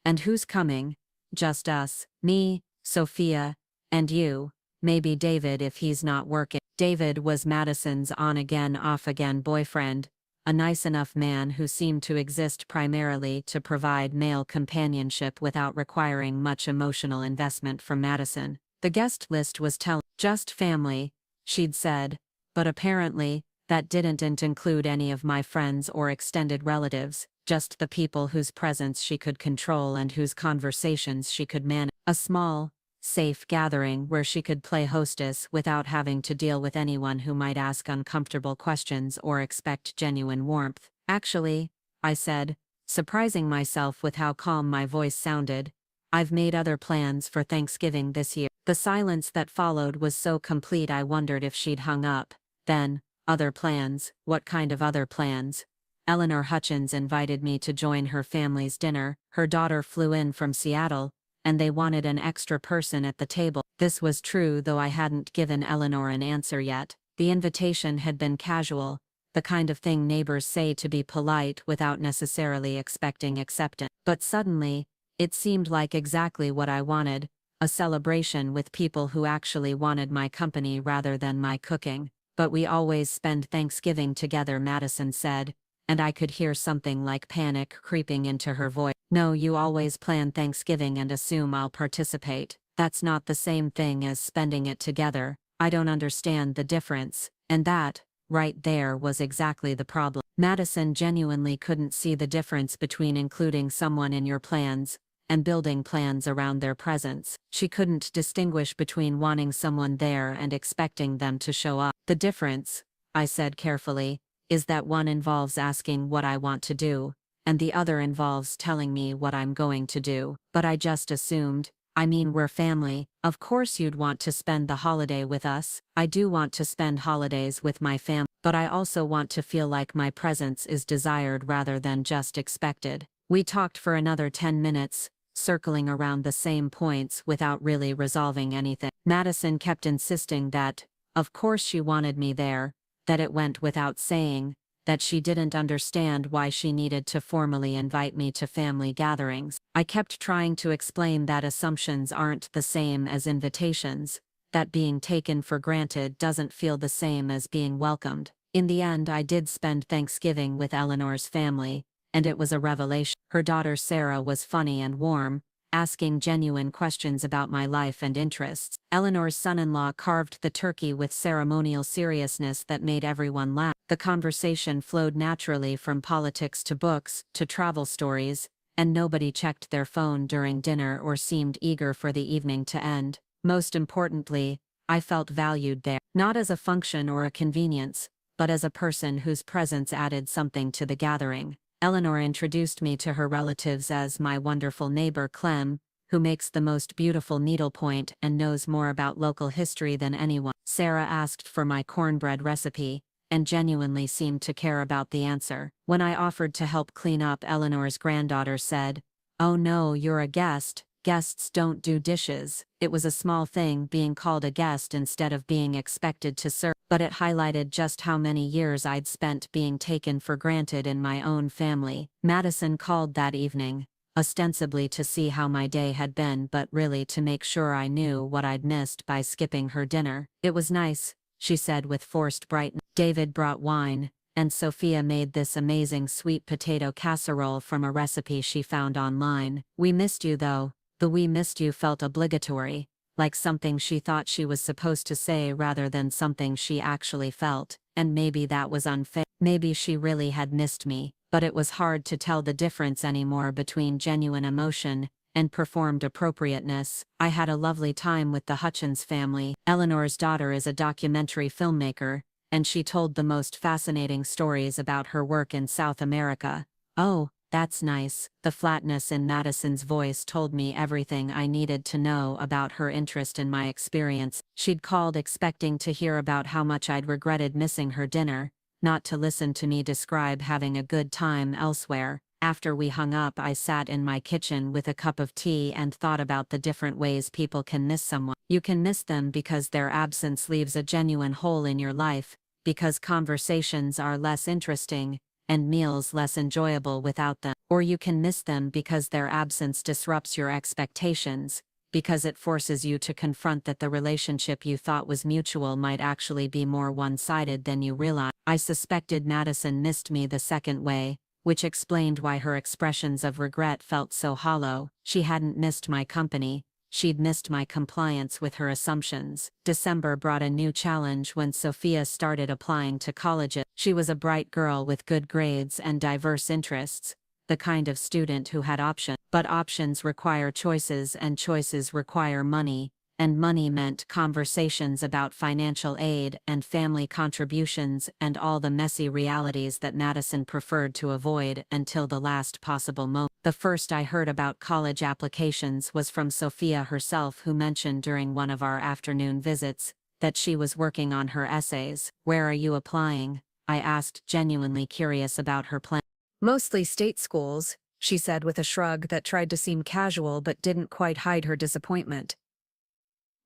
And who's coming? Just us. Me, Sophia, and you. Maybe David if he's not working. David was Madison's on-again off-again boyfriend, a nice enough man who seemed to exist primarily to provide male companionship without requiring much emotional investment from Madison. The guest list was just family, she'd said, but apparently, that didn't include any of my friends or extended relatives, just the people whose presence she could control and whose conversations she could manage. A small, safe gathering where she could play hostess without having to deal with anyone who might ask uncomfortable questions or expect genuine warmth. Actually, I said, surprising myself with how calm my voice sounded, I've made other plans for Thanksgiving this year. The silence that followed was so complete I wondered if she'd hung up. Then, other plans? What kind of other plans? Eleanor Hutchins invited me to join her family's dinner. Her daughter flew in from Seattle, and they wanted an extra person at the table. This was true though I hadn't given Eleanor an answer yet. The invitation had been casual, the kind of thing neighbors say to be polite without necessarily expecting acceptance. But suddenly, it seemed like exactly what I wanted, a celebration with people who actually wanted my company rather than my cooking. But we always spend Thanksgiving together, Madison said, and I could hear something like panic creeping into her voice. No, you always plan Thanksgiving and assume I'll participate. That's not the same thing as spending it together. I don't understand the difference, and that, right there, was exactly the problem. Madison genuinely couldn't see the difference between including someone in your plans and building plans around their presence. She couldn't distinguish between wanting someone there and expecting them to show up. The difference, I said carefully, is that one involves asking what I want to do, and the other involves telling me what I'm going to do. But I just assumed, I mean, we're family. Of course you'd want to spend the holiday with us. I do want to spend holidays with my family, but I also want to feel like my presence is desired rather than just expected. We talked for another 10 minutes, circling around the same points without really resolving anything. Madison kept insisting that, of course she wanted me there, that it went without saying, that she didn't understand why she needed to formally invite me to family gatherings. I kept trying to explain that assumptions aren't the same as invitations, that being taken for granted doesn't feel the same as being welcomed. In the end, I did spend Thanksgiving with Eleanor's family, and it was a revelation. Her daughter Sarah was funny and warm, asking genuine questions about my life and interests. Eleanor's son-in-law carved the turkey with ceremonial seriousness that made everyone laugh. The conversation flowed naturally from politics to books to travel stories, and nobody checked their phone during dinner or seemed eager for the evening to end. Most importantly, I felt valued there, not as a function or a convenience, but as a person whose presence added something to the gathering. Eleanor introduced me to her relatives as my wonderful neighbor Clem, who makes the most beautiful needlepoint and knows more about local history than anyone. Sarah asked for my cornbread recipe, and genuinely seemed to care about the answer. When I offered to help clean up, Eleanor's granddaughter said, "Oh no, you're a guest. Guests don't do dishes." It was a small thing being called a guest instead of being expected to serve, but it highlighted just how many years I'd spent being taken for granted in my own family. Madison called that evening, ostensibly to see how my day had been, but really to make sure I knew what I'd missed by skipping her dinner. "It was nice," she said with forced brightness. "David brought wine, and Sophia made this amazing sweet potato casserole from a recipe she found online. We missed you though." The "we missed you" felt obligatory, like something she thought she was supposed to say rather than something she actually felt, and maybe that was unfair. Maybe she really had missed me, but it was hard to tell the difference anymore between genuine emotion and performed appropriateness. I had a lovely time with the Hutchins family. Eleanor's daughter is a documentary filmmaker, and she told the most fascinating stories about her work in South America. "Oh, that's nice." The flatness in Madison's voice told me everything I needed to know about her interest in my experience. She'd called expecting to hear about how much I'd regretted missing her dinner, not to listen to me describe having a good time elsewhere. After we hung up, I sat in my kitchen with a cup of tea and thought about the different ways people can miss someone. You can miss them because their absence leaves a genuine hole in your life, because conversations are less interesting, and meals less enjoyable without them. Or you can miss them because their absence disrupts your expectations, because it forces you to confront that the relationship you thought was mutual might actually be more one-sided than you realized. I suspected Madison missed me the second way, which explained why her expressions of regret felt so hollow. She hadn't missed my company, she'd missed my compliance with her assumptions. December brought a new challenge when Sophia started applying to colleges. She was a bright girl with good grades and diverse interests, the kind of student who had options. But options require choices, and choices require money, and money meant conversations about financial aid and family contributions and all the messy realities that Madison preferred to avoid until the last possible moment. The first I heard about college applications was from Sophia herself, who mentioned during one of our afternoon visits that she was working on her essays. "Where are you applying?" I asked, genuinely curious about her plan. "Mostly state schools," she said with a shrug that tried to seem casual but didn't quite hide her disappointment.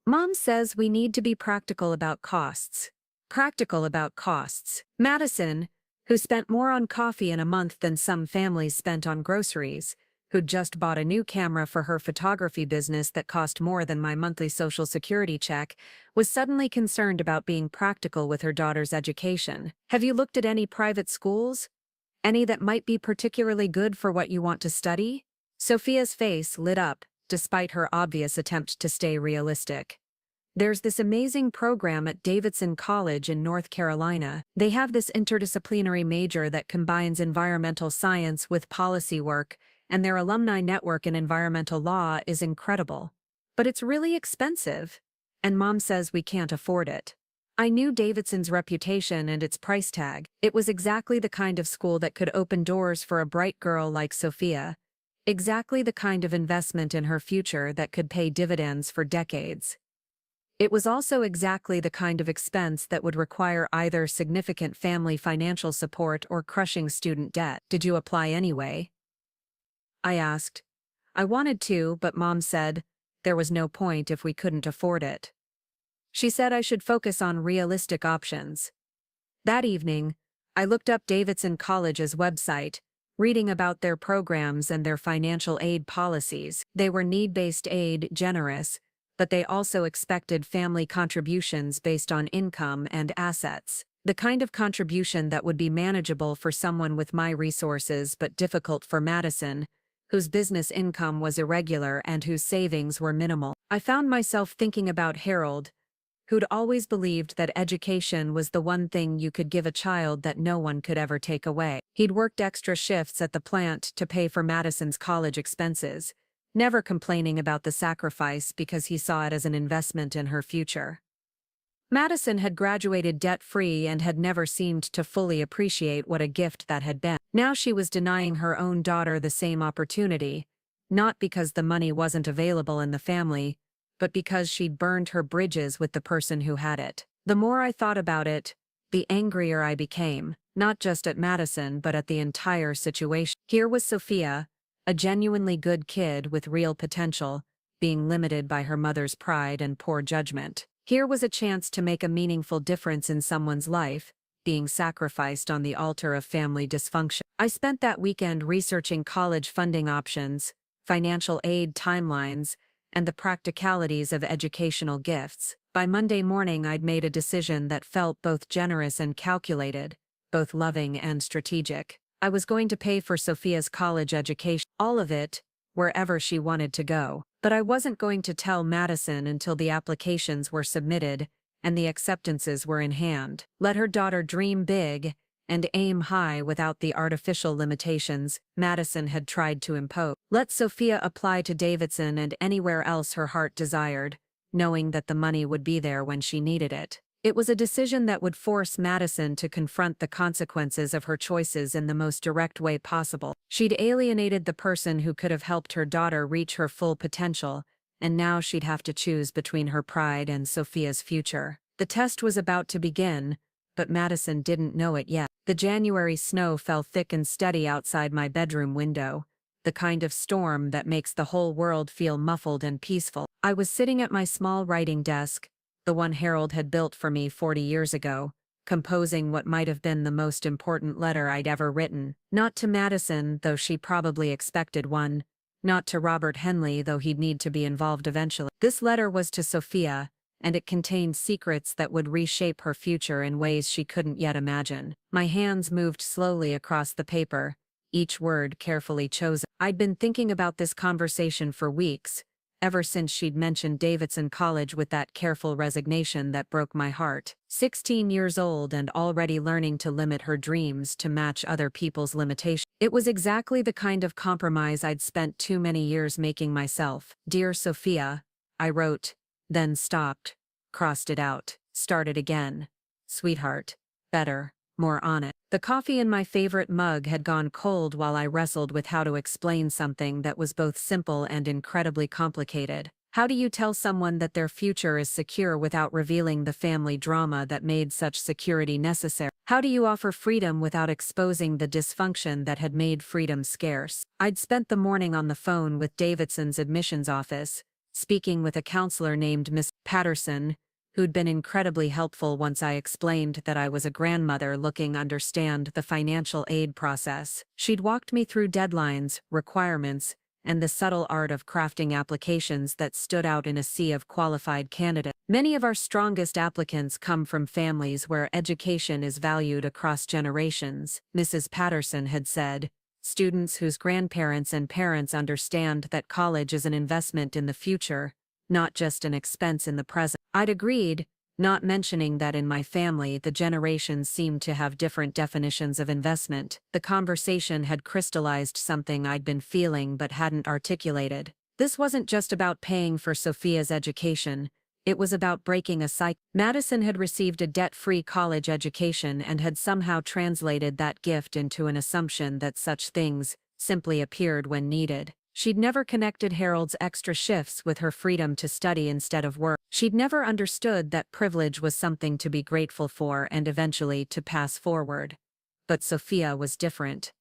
"Mom says we need to be practical about costs. practical about costs. Madison, who spent more on coffee in a month than some families spent on groceries, who'd just bought a new camera for her photography business that cost more than my monthly Social Security check, was suddenly concerned about being practical with her daughter's education. Have you looked at any private schools? Any that might be particularly good for what you want to study? Sophia's face lit up, despite her obvious attempt to stay realistic. There's this amazing program at Davidson College in North Carolina. They have this interdisciplinary major that combines environmental science with policy work, and their alumni network in environmental law is incredible. But it's really expensive, and Mom says we can't afford it. I knew Davidson's reputation and its price tag. It was exactly the kind of school that could open doors for a bright girl like Sophia. Exactly the kind of investment in her future that could pay dividends for decades. It was also exactly the kind of expense that would require either significant family financial support or crushing student debt. Did you apply anyway? I asked. I wanted to, but Mom said there was no point if we couldn't afford it. She said I should focus on realistic options. That evening, I looked up Davidson College's website, reading about their programs and their financial aid policies. They were need-based aid, generous, but they also expected family contributions based on income and assets. The kind of contribution that would be manageable for someone with my resources but difficult for Madison, whose business income was irregular and whose savings were minimal. I found myself thinking about Harold, who'd always believed that education was the one thing you could give a child that no one could ever take away. He'd worked extra shifts at the plant to pay for Madison's college expenses, never complaining about the sacrifice because he saw it as an investment in her future. Madison had graduated debt-free and had never seemed to fully appreciate what a gift that had been. Now she was denying her own daughter the same opportunity, not because the money wasn't available in the family, but because she'd burned her bridges with the person who had it. The more I thought about it, the angrier I became, not just at Madison but at the entire situation. Here was Sophia, a genuinely good kid with real potential, being limited by her mother's pride and poor judgment. Here was a chance to make a meaningful difference in someone's life, being sacrificed on the altar of family dysfunction. I spent that weekend researching college funding options, financial aid timelines, and the practicalities of educational gifts. By Monday morning I'd made a decision that felt both generous and calculated, both loving and strategic. I was going to pay for Sophia's college education, all of it, wherever she wanted to go. But I wasn't going to tell Madison until the applications were submitted and the acceptances were in hand. Let her daughter dream big and aim high without the artificial limitations Madison had tried to impose. Let Sophia apply to Davidson and anywhere else her heart desired, knowing that the money would be there when she needed it. It was a decision that would force Madison to confront the consequences of her choices in the most direct way possible. She'd alienated the person who could have helped her daughter reach her full potential, and now she'd have to choose between her pride and Sophia's future. The test was about to begin, but Madison didn't know it yet. The January snow fell thick and steady outside my bedroom window, the kind of storm that makes the whole world feel muffled and peaceful. I was sitting at my small writing desk, the one Harold had built for me 40 years ago, composing what might have been the most important letter I'd ever written. Not to Madison, though she probably expected one. Not to Robert Henley, though he'd need to be involved eventually. This letter was to Sophia, and it contained secrets that would reshape her future in ways she couldn't yet imagine. My hands moved slowly across the paper, each word carefully chosen. I'd been thinking about this conversation for weeks, ever since she'd mentioned Davidson College with that careful resignation that broke my heart. 16 years old and already learning to limit her dreams to match other people's limitations. It was exactly the kind of compromise I'd spent too many years making myself. Dear Sophia, I wrote, then stopped, crossed it out, started again. Sweetheart, better, more honest. The coffee in my favorite mug had gone cold while I wrestled with how to explain something that was both simple and incredibly complicated. How do you tell someone that their future is secure without revealing the family drama that made such security necessary? How do you offer freedom without exposing the dysfunction that had made freedom scarce? I'd spent the morning on the phone with Davidson's admissions office, speaking with a counselor named Miss Patterson, who'd been incredibly helpful once I explained that I was a grandmother looking to understand the financial aid process. She'd walked me through deadlines, requirements, and the subtle art of crafting applications that stood out in a sea of qualified candidates. Many of our strongest applicants come from families where education is valued across generations, Mrs. Patterson had said. Students whose grandparents and parents understand that college is an investment in the future, not just an expense in the present. I'd agreed, not mentioning that in my family the generations seemed to have different definitions of investment. The conversation had crystallized something I'd been feeling but hadn't articulated. This wasn't just about paying for Sophia's education, it was about breaking a cycle. Madison had received a debt-free college education and had somehow translated that gift into an assumption that such things simply appeared when needed. She'd never connected Harold's extra shifts with her freedom to study instead of work. She'd never understood that privilege was something to be grateful for and eventually to pass forward. But Sophia was different.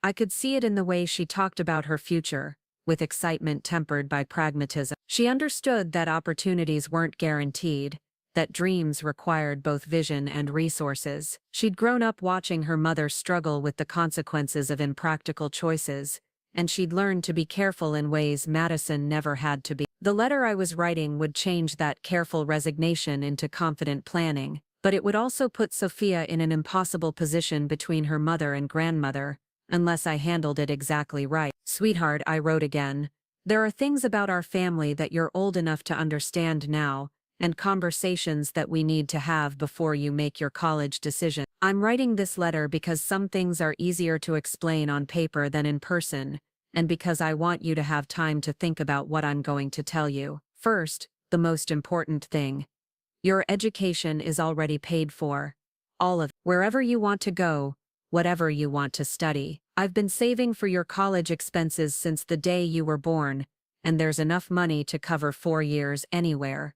I could see it in the way she talked about her future, with excitement tempered by pragmatism. She understood that opportunities weren't guaranteed, that dreams required both vision and resources. She'd grown up watching her mother struggle with the consequences of impractical choices, and she'd learned to be careful in ways Madison never had to be. The letter I was writing would change that careful resignation into confident planning, but it would also put Sophia in an impossible position between her mother and grandmother, unless I handled it exactly right. Sweetheart, I wrote again, there are things about our family that you're old enough to understand now, and conversations that we need to have before you make your college decision. I'm writing this letter because some things are easier to explain on paper than in person, and because I want you to have time to think about what I'm going to tell you. First, the most important thing. Your education is already paid for. All of it. Wherever you want to go, whatever you want to study. I've been saving for your college expenses since the day you were born, and there's enough money to cover 4 years anywhere.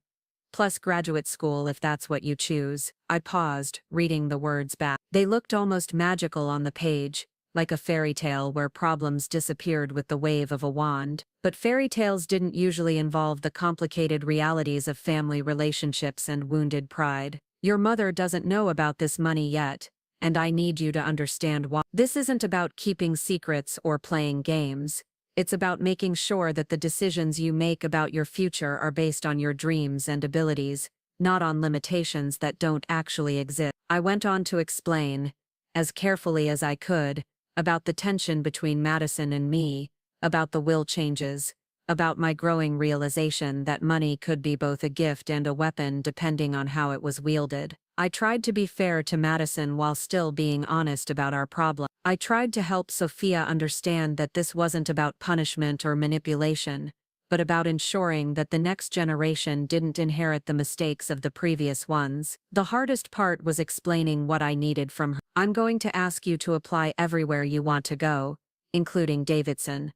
Plus graduate school if that's what you choose. I paused, reading the words back. They looked almost magical on the page, like a fairy tale where problems disappeared with the wave of a wand. But fairy tales didn't usually involve the complicated realities of family relationships and wounded pride. Your mother doesn't know about this money yet, and I need you to understand why. This isn't about keeping secrets or playing games. It's about making sure that the decisions you make about your future are based on your dreams and abilities, not on limitations that don't actually exist. I went on to explain, as carefully as I could, about the tension between Madison and me, about the will changes, about my growing realization that money could be both a gift and a weapon depending on how it was wielded. I tried to be fair to Madison while still being honest about our problem. I tried to help Sophia understand that this wasn't about punishment or manipulation, but about ensuring that the next generation didn't inherit the mistakes of the previous ones. The hardest part was explaining what I needed from her. I'm going to ask you to apply everywhere you want to go, including Davidson.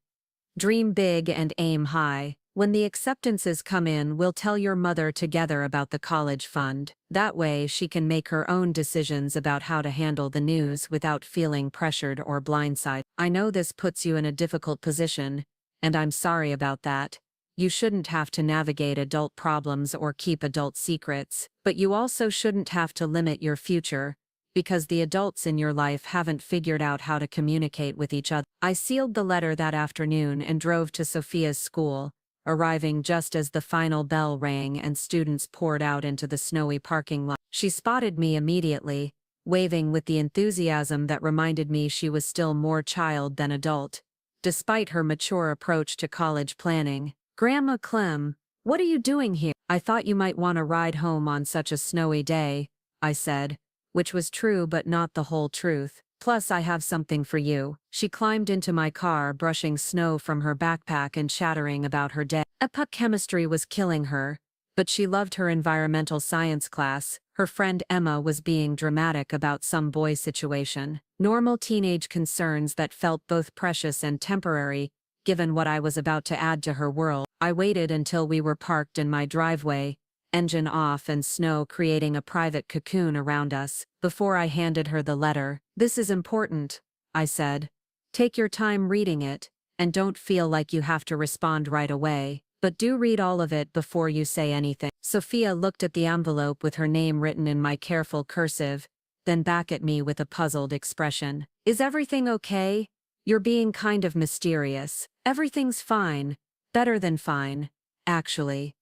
Dream big and aim high. When the acceptances come in, we'll tell your mother together about the college fund. That way she can make her own decisions about how to handle the news without feeling pressured or blindsided. I know this puts you in a difficult position, and I'm sorry about that. You shouldn't have to navigate adult problems or keep adult secrets, but you also shouldn't have to limit your future, because the adults in your life haven't figured out how to communicate with each other. I sealed the letter that afternoon and drove to Sophia's school, arriving just as the final bell rang and students poured out into the snowy parking lot. She spotted me immediately, waving with the enthusiasm that reminded me she was still more child than adult, despite her mature approach to college planning. Grandma Clem, what are you doing here? I thought you might want a ride home on such a snowy day, I said, which was true but not the whole truth. Plus I have something for you. She climbed into my car, brushing snow from her backpack and chattering about her day. Chemistry was killing her, but she loved her environmental science class. Her friend Emma was being dramatic about some boy situation. Normal teenage concerns that felt both precious and temporary, given what I was about to add to her world. I waited until we were parked in my driveway, engine off and snow creating a private cocoon around us, before I handed her the letter. This is important, I said. Take your time reading it, and don't feel like you have to respond right away. But do read all of it before you say anything. Sophia looked at the envelope with her name written in my careful cursive, then back at me with a puzzled expression. Is everything okay? You're being kind of mysterious. Everything's fine. Better than fine. Actually,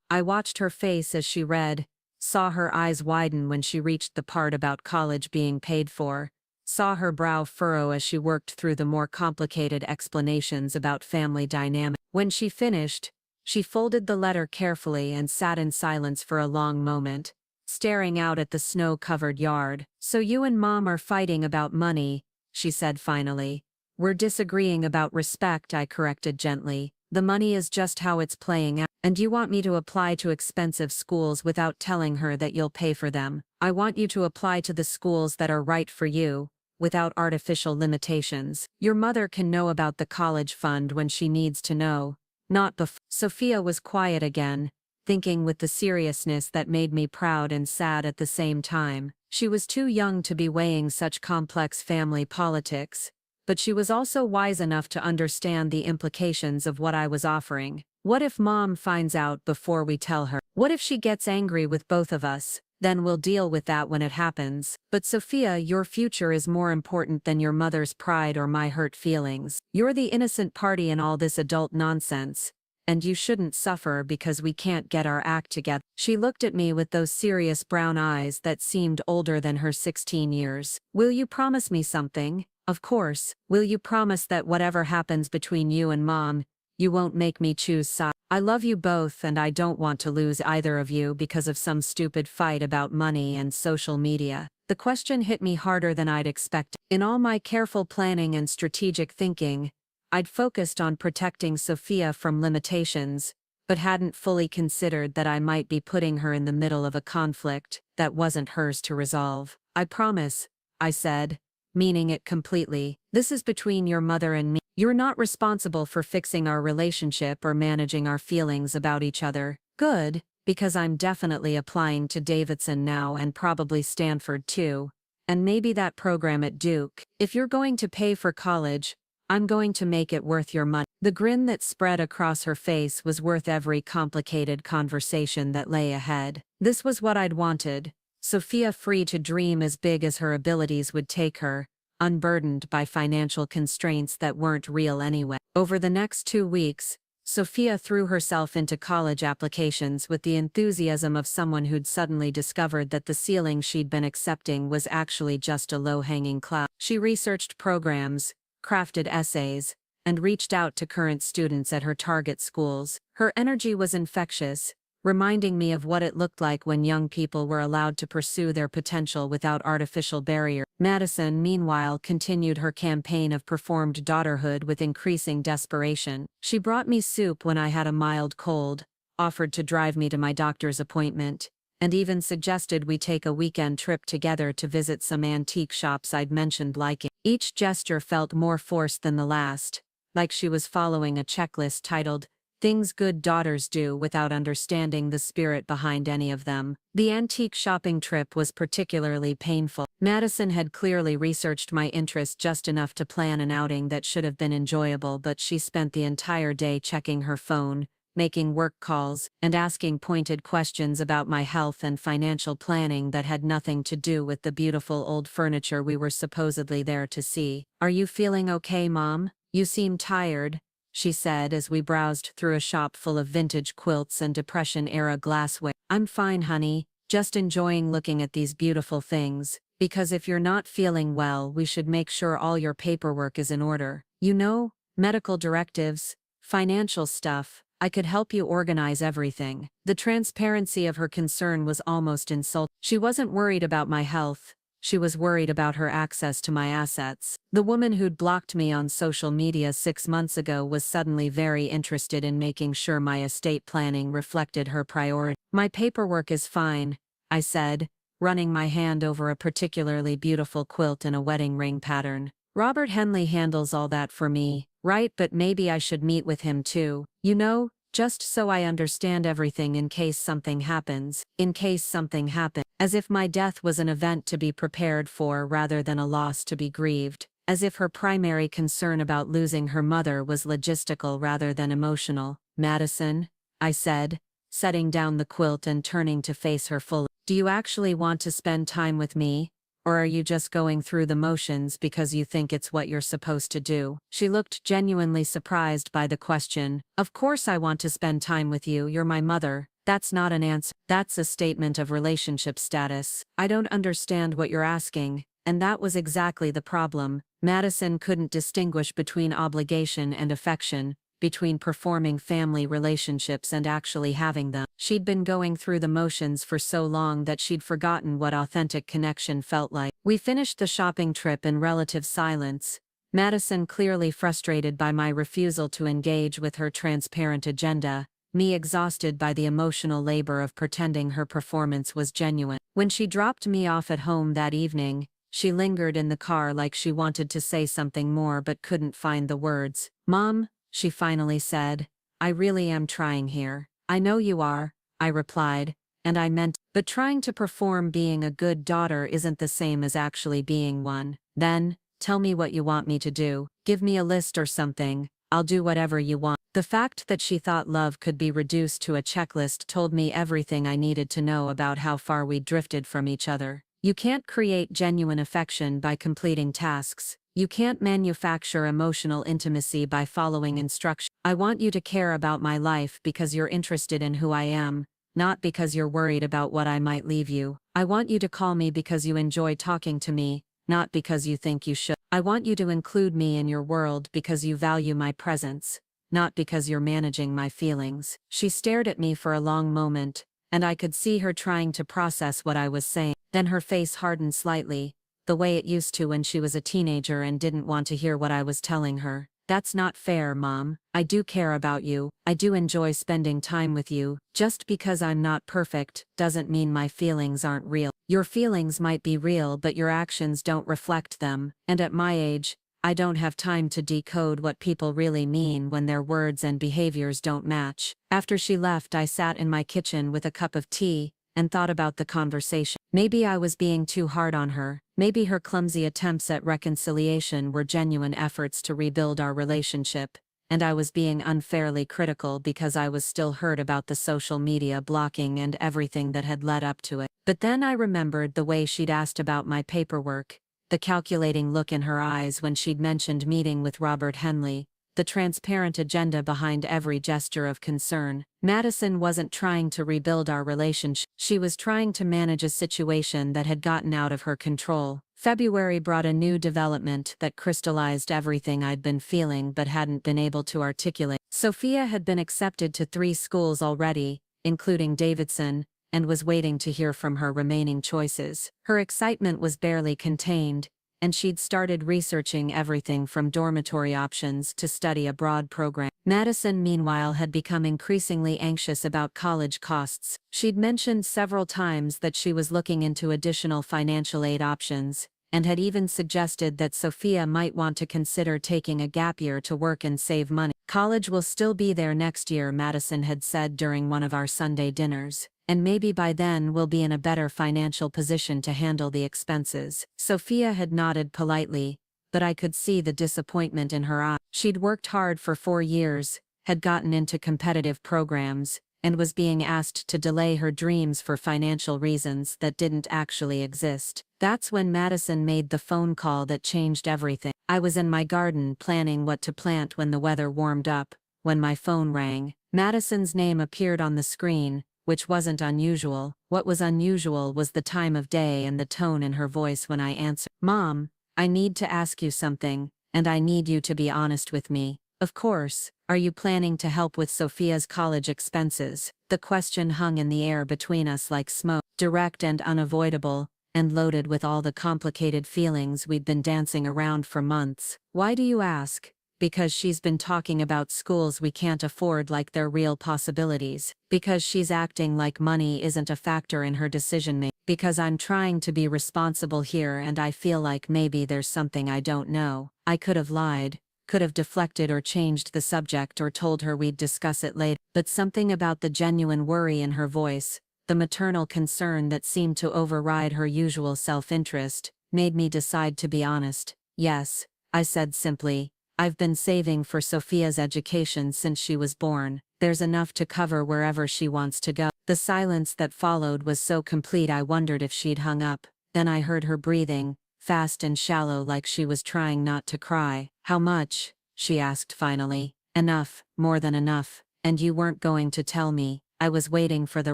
I watched her face as she read, saw her eyes widen when she reached the part about college being paid for, saw her brow furrow as she worked through the more complicated explanations about family dynamics. When she finished, she folded the letter carefully and sat in silence for a long moment, staring out at the snow-covered yard. So you and Mom are fighting about money, she said finally. We're disagreeing about respect, I corrected gently. The money is just how it's playing out. And you want me to apply to expensive schools without telling her that you'll pay for them. I want you to apply to the schools that are right for you, without artificial limitations. Your mother can know about the college fund when she needs to know, not before. Sophia was quiet again, thinking with the seriousness that made me proud and sad at the same time. She was too young to be weighing such complex family politics, but she was also wise enough to understand the implications of what I was offering. What if Mom finds out before we tell her? What if she gets angry with both of us? Then we'll deal with that when it happens. But Sophia, your future is more important than your mother's pride or my hurt feelings. You're the innocent party in all this adult nonsense, and you shouldn't suffer because we can't get our act together. She looked at me with those serious brown eyes that seemed older than her 16 years. Will you promise me something? Of course. Will you promise that whatever happens between you and Mom, you won't make me choose sides? I love you both and I don't want to lose either of you because of some stupid fight about money and social media. The question hit me harder than I'd expected. In all my careful planning and strategic thinking, I'd focused on protecting Sophia from limitations, but hadn't fully considered that I might be putting her in the middle of a conflict that wasn't hers to resolve. I promise, I said, meaning it completely. This is between your mother and me. You're not responsible for fixing our relationship or managing our feelings about each other. Good, because I'm definitely applying to Davidson now and probably Stanford too. And maybe that program at Duke. If you're going to pay for college, I'm going to make it worth your money. The grin that spread across her face was worth every complicated conversation that lay ahead. This was what I'd wanted. Sophia free to dream as big as her abilities would take her, unburdened by financial constraints that weren't real anyway. Over the next 2 weeks, Sophia threw herself into college applications with the enthusiasm of someone who'd suddenly discovered that the ceiling she'd been accepting was actually just a low-hanging cloud. She researched programs, crafted essays, and reached out to current students at her target schools. Her energy was infectious, reminding me of what it looked like when young people were allowed to pursue their potential without artificial barriers. Madison, meanwhile, continued her campaign of performed daughterhood with increasing desperation. She brought me soup when I had a mild cold, offered to drive me to my doctor's appointment, and even suggested we take a weekend trip together to visit some antique shops I'd mentioned liking. Each gesture felt more forced than the last, like she was following a checklist titled, "Things Good Daughters Do," without understanding the spirit behind any of them. The antique shopping trip was particularly painful. Madison had clearly researched my interest just enough to plan an outing that should have been enjoyable, but she spent the entire day checking her phone, making work calls, and asking pointed questions about my health and financial planning that had nothing to do with the beautiful old furniture we were supposedly there to see. "Are you feeling okay, Mom? You seem tired," she said as we browsed through a shop full of vintage quilts and Depression-era glassware. "I'm fine, honey, just enjoying looking at these beautiful things, because if you're not feeling well, we should make sure all your paperwork is in order. You know, medical directives, financial stuff. I could help you organize everything." The transparency of her concern was almost insulting. She wasn't worried about my health. She was worried about her access to my assets. The woman who'd blocked me on social media 6 months ago was suddenly very interested in making sure my estate planning reflected her priority. "My paperwork is fine," I said, running my hand over a particularly beautiful quilt in a wedding ring pattern. "Robert Henley handles all that for me, right? But maybe I should meet with him too. You know, just so I understand everything in case something happens. In case something happens." As if my death was an event to be prepared for rather than a loss to be grieved. As if her primary concern about losing her mother was logistical rather than emotional. Madison, I said, setting down the quilt and turning to face her fully. Do you actually want to spend time with me, or are you just going through the motions because you think it's what you're supposed to do? She looked genuinely surprised by the question. Of course I want to spend time with you, you're my mother. That's not an answer. That's a statement of relationship status. I don't understand what you're asking, and that was exactly the problem. Madison couldn't distinguish between obligation and affection, between performing family relationships and actually having them. She'd been going through the motions for so long that she'd forgotten what authentic connection felt like. We finished the shopping trip in relative silence, Madison clearly frustrated by my refusal to engage with her transparent agenda, me exhausted by the emotional labor of pretending her performance was genuine. When she dropped me off at home that evening, she lingered in the car like she wanted to say something more but couldn't find the words. "Mom," she finally said, "I really am trying here." "I know you are," I replied, and I meant, but trying to perform being a good daughter isn't the same as actually being one. "Then, tell me what you want me to do. Give me a list or something. I'll do whatever you want." The fact that she thought love could be reduced to a checklist told me everything I needed to know about how far we'd drifted from each other. You can't create genuine affection by completing tasks. You can't manufacture emotional intimacy by following instructions. I want you to care about my life because you're interested in who I am, not because you're worried about what I might leave you. I want you to call me because you enjoy talking to me, not because you think you should. I want you to include me in your world because you value my presence, not because you're managing my feelings. She stared at me for a long moment, and I could see her trying to process what I was saying. Then her face hardened slightly, the way it used to when she was a teenager and didn't want to hear what I was telling her. "That's not fair, Mom. I do care about you. I do enjoy spending time with you. Just because I'm not perfect doesn't mean my feelings aren't real. Your feelings might be real, but your actions don't reflect them. And at my age, I don't have time to decode what people really mean when their words and behaviors don't match." After she left, I sat in my kitchen with a cup of tea and thought about the conversation. Maybe I was being too hard on her. Maybe her clumsy attempts at reconciliation were genuine efforts to rebuild our relationship, and I was being unfairly critical because I was still hurt about the social media blocking and everything that had led up to it. But then I remembered the way she'd asked about my paperwork, the calculating look in her eyes when she'd mentioned meeting with Robert Henley, the transparent agenda behind every gesture of concern. Madison wasn't trying to rebuild our relationship. She was trying to manage a situation that had gotten out of her control. February brought a new development that crystallized everything I'd been feeling but hadn't been able to articulate. Sophia had been accepted to 3 schools already, including Davidson, and was waiting to hear from her remaining choices. Her excitement was barely contained, and she'd started researching everything from dormitory options to study abroad program. Madison, meanwhile, had become increasingly anxious about college costs. She'd mentioned several times that she was looking into additional financial aid options, and had even suggested that Sophia might want to consider taking a gap year to work and save money. "College will still be there next year," Madison had said during one of our Sunday dinners. "And maybe by then we'll be in a better financial position to handle the expenses." Sophia had nodded politely, but I could see the disappointment in her eye. She'd worked hard for 4 years, had gotten into competitive programs, and was being asked to delay her dreams for financial reasons that didn't actually exist. That's when Madison made the phone call that changed everything. I was in my garden planning what to plant when the weather warmed up, when my phone rang. Madison's name appeared on the screen, which wasn't unusual. What was unusual was the time of day and the tone in her voice when I answered. "Mom, I need to ask you something, and I need you to be honest with me." "Of course. Are you planning to help with Sophia's college expenses?" The question hung in the air between us like smoke, direct and unavoidable, and loaded with all the complicated feelings we'd been dancing around for months. "Why do you ask?" "Because she's been talking about schools we can't afford like they're real possibilities. Because she's acting like money isn't a factor in her decision-making. Because I'm trying to be responsible here and I feel like maybe there's something I don't know." I could have lied, could have deflected or changed the subject or told her we'd discuss it later. But something about the genuine worry in her voice, the maternal concern that seemed to override her usual self-interest, made me decide to be honest. "Yes," I said simply. "I've been saving for Sophia's education since she was born." There's enough to cover wherever she wants to go. The silence that followed was so complete I wondered if she'd hung up. Then I heard her breathing, fast and shallow like she was trying not to cry. How much? She asked finally. Enough, more than enough. And you weren't going to tell me. I was waiting for the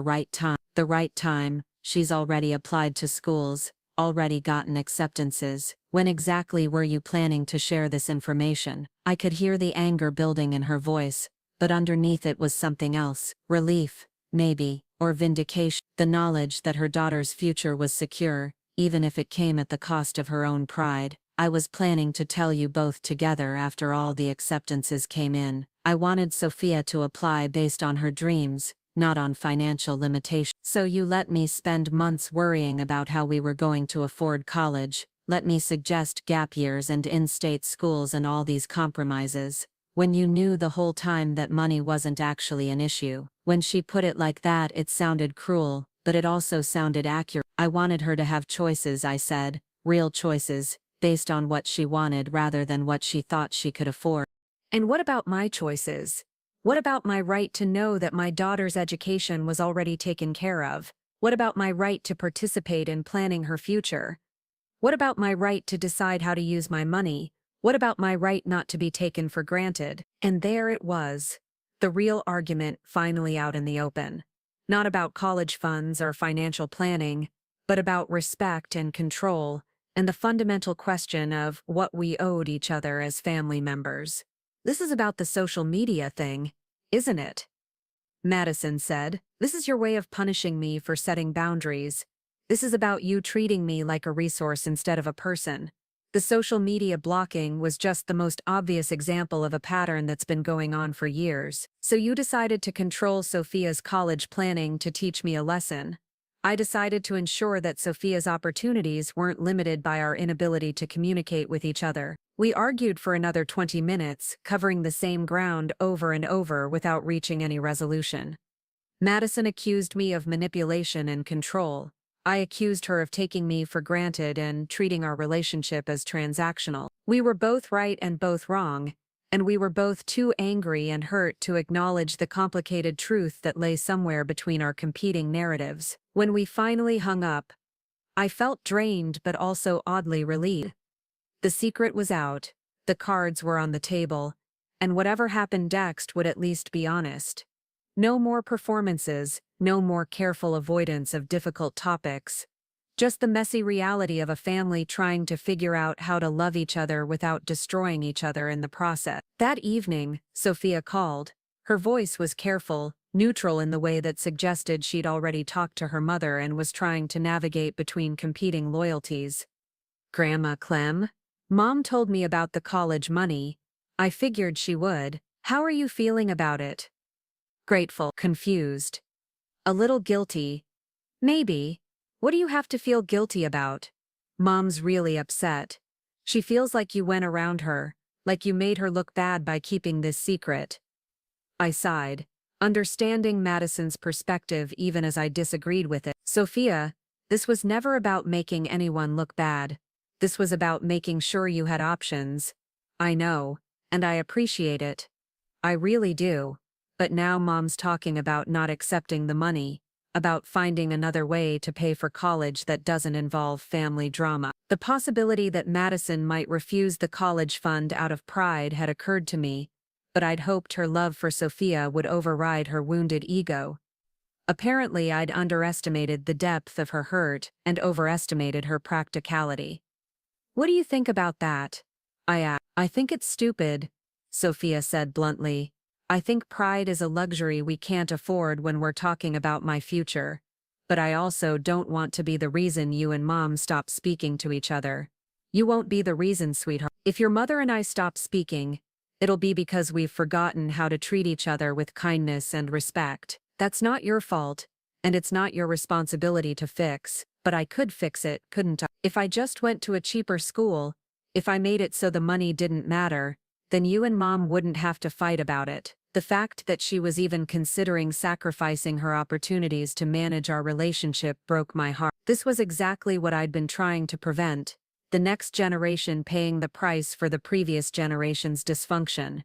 right time. The right time. She's already applied to schools, already gotten acceptances. When exactly were you planning to share this information? I could hear the anger building in her voice, but underneath it was something else. Relief, maybe, or vindication. The knowledge that her daughter's future was secure, even if it came at the cost of her own pride. I was planning to tell you both together after all the acceptances came in. I wanted Sophia to apply based on her dreams, not on financial limitations. So you let me spend months worrying about how we were going to afford college, let me suggest gap years and in-state schools and all these compromises, when you knew the whole time that money wasn't actually an issue. When she put it like that, it sounded cruel, but it also sounded accurate. I wanted her to have choices, I said, real choices, based on what she wanted rather than what she thought she could afford. And what about my choices? What about my right to know that my daughter's education was already taken care of? What about my right to participate in planning her future? What about my right to decide how to use my money? What about my right not to be taken for granted? And there it was. The real argument finally out in the open. Not about college funds or financial planning, but about respect and control, and the fundamental question of what we owed each other as family members. This is about the social media thing, isn't it? Madison said, this is your way of punishing me for setting boundaries. This is about you treating me like a resource instead of a person. The social media blocking was just the most obvious example of a pattern that's been going on for years. So you decided to control Sophia's college planning to teach me a lesson. I decided to ensure that Sophia's opportunities weren't limited by our inability to communicate with each other. We argued for another 20 minutes, covering the same ground over and over without reaching any resolution. Madison accused me of manipulation and control. I accused her of taking me for granted and treating our relationship as transactional. We were both right and both wrong, and we were both too angry and hurt to acknowledge the complicated truth that lay somewhere between our competing narratives. When we finally hung up, I felt drained but also oddly relieved. The secret was out, the cards were on the table, and whatever happened next would at least be honest. No more performances, no more careful avoidance of difficult topics. Just the messy reality of a family trying to figure out how to love each other without destroying each other in the process. That evening, Sophia called. Her voice was careful, neutral in the way that suggested she'd already talked to her mother and was trying to navigate between competing loyalties. Grandma Clem? Mom told me about the college money. I figured she would. How are you feeling about it? Grateful, confused. A little guilty. Maybe. What do you have to feel guilty about? Mom's really upset. She feels like you went around her, like you made her look bad by keeping this secret. I sighed, understanding Madison's perspective even as I disagreed with it. Sophia, this was never about making anyone look bad. This was about making sure you had options. I know, and I appreciate it. I really do. But now Mom's talking about not accepting the money, about finding another way to pay for college that doesn't involve family drama. The possibility that Madison might refuse the college fund out of pride had occurred to me, but I'd hoped her love for Sophia would override her wounded ego. Apparently I'd underestimated the depth of her hurt and overestimated her practicality. What do you think about that? I asked. I think it's stupid, Sophia said bluntly. I think pride is a luxury we can't afford when we're talking about my future. But I also don't want to be the reason you and Mom stop speaking to each other. You won't be the reason, sweetheart. If your mother and I stop speaking, it'll be because we've forgotten how to treat each other with kindness and respect. That's not your fault, and it's not your responsibility to fix, but I could fix it, couldn't I? If I just went to a cheaper school, if I made it so the money didn't matter, then you and Mom wouldn't have to fight about it. The fact that she was even considering sacrificing her opportunities to manage our relationship broke my heart. This was exactly what I'd been trying to prevent, the next generation paying the price for the previous generation's dysfunction.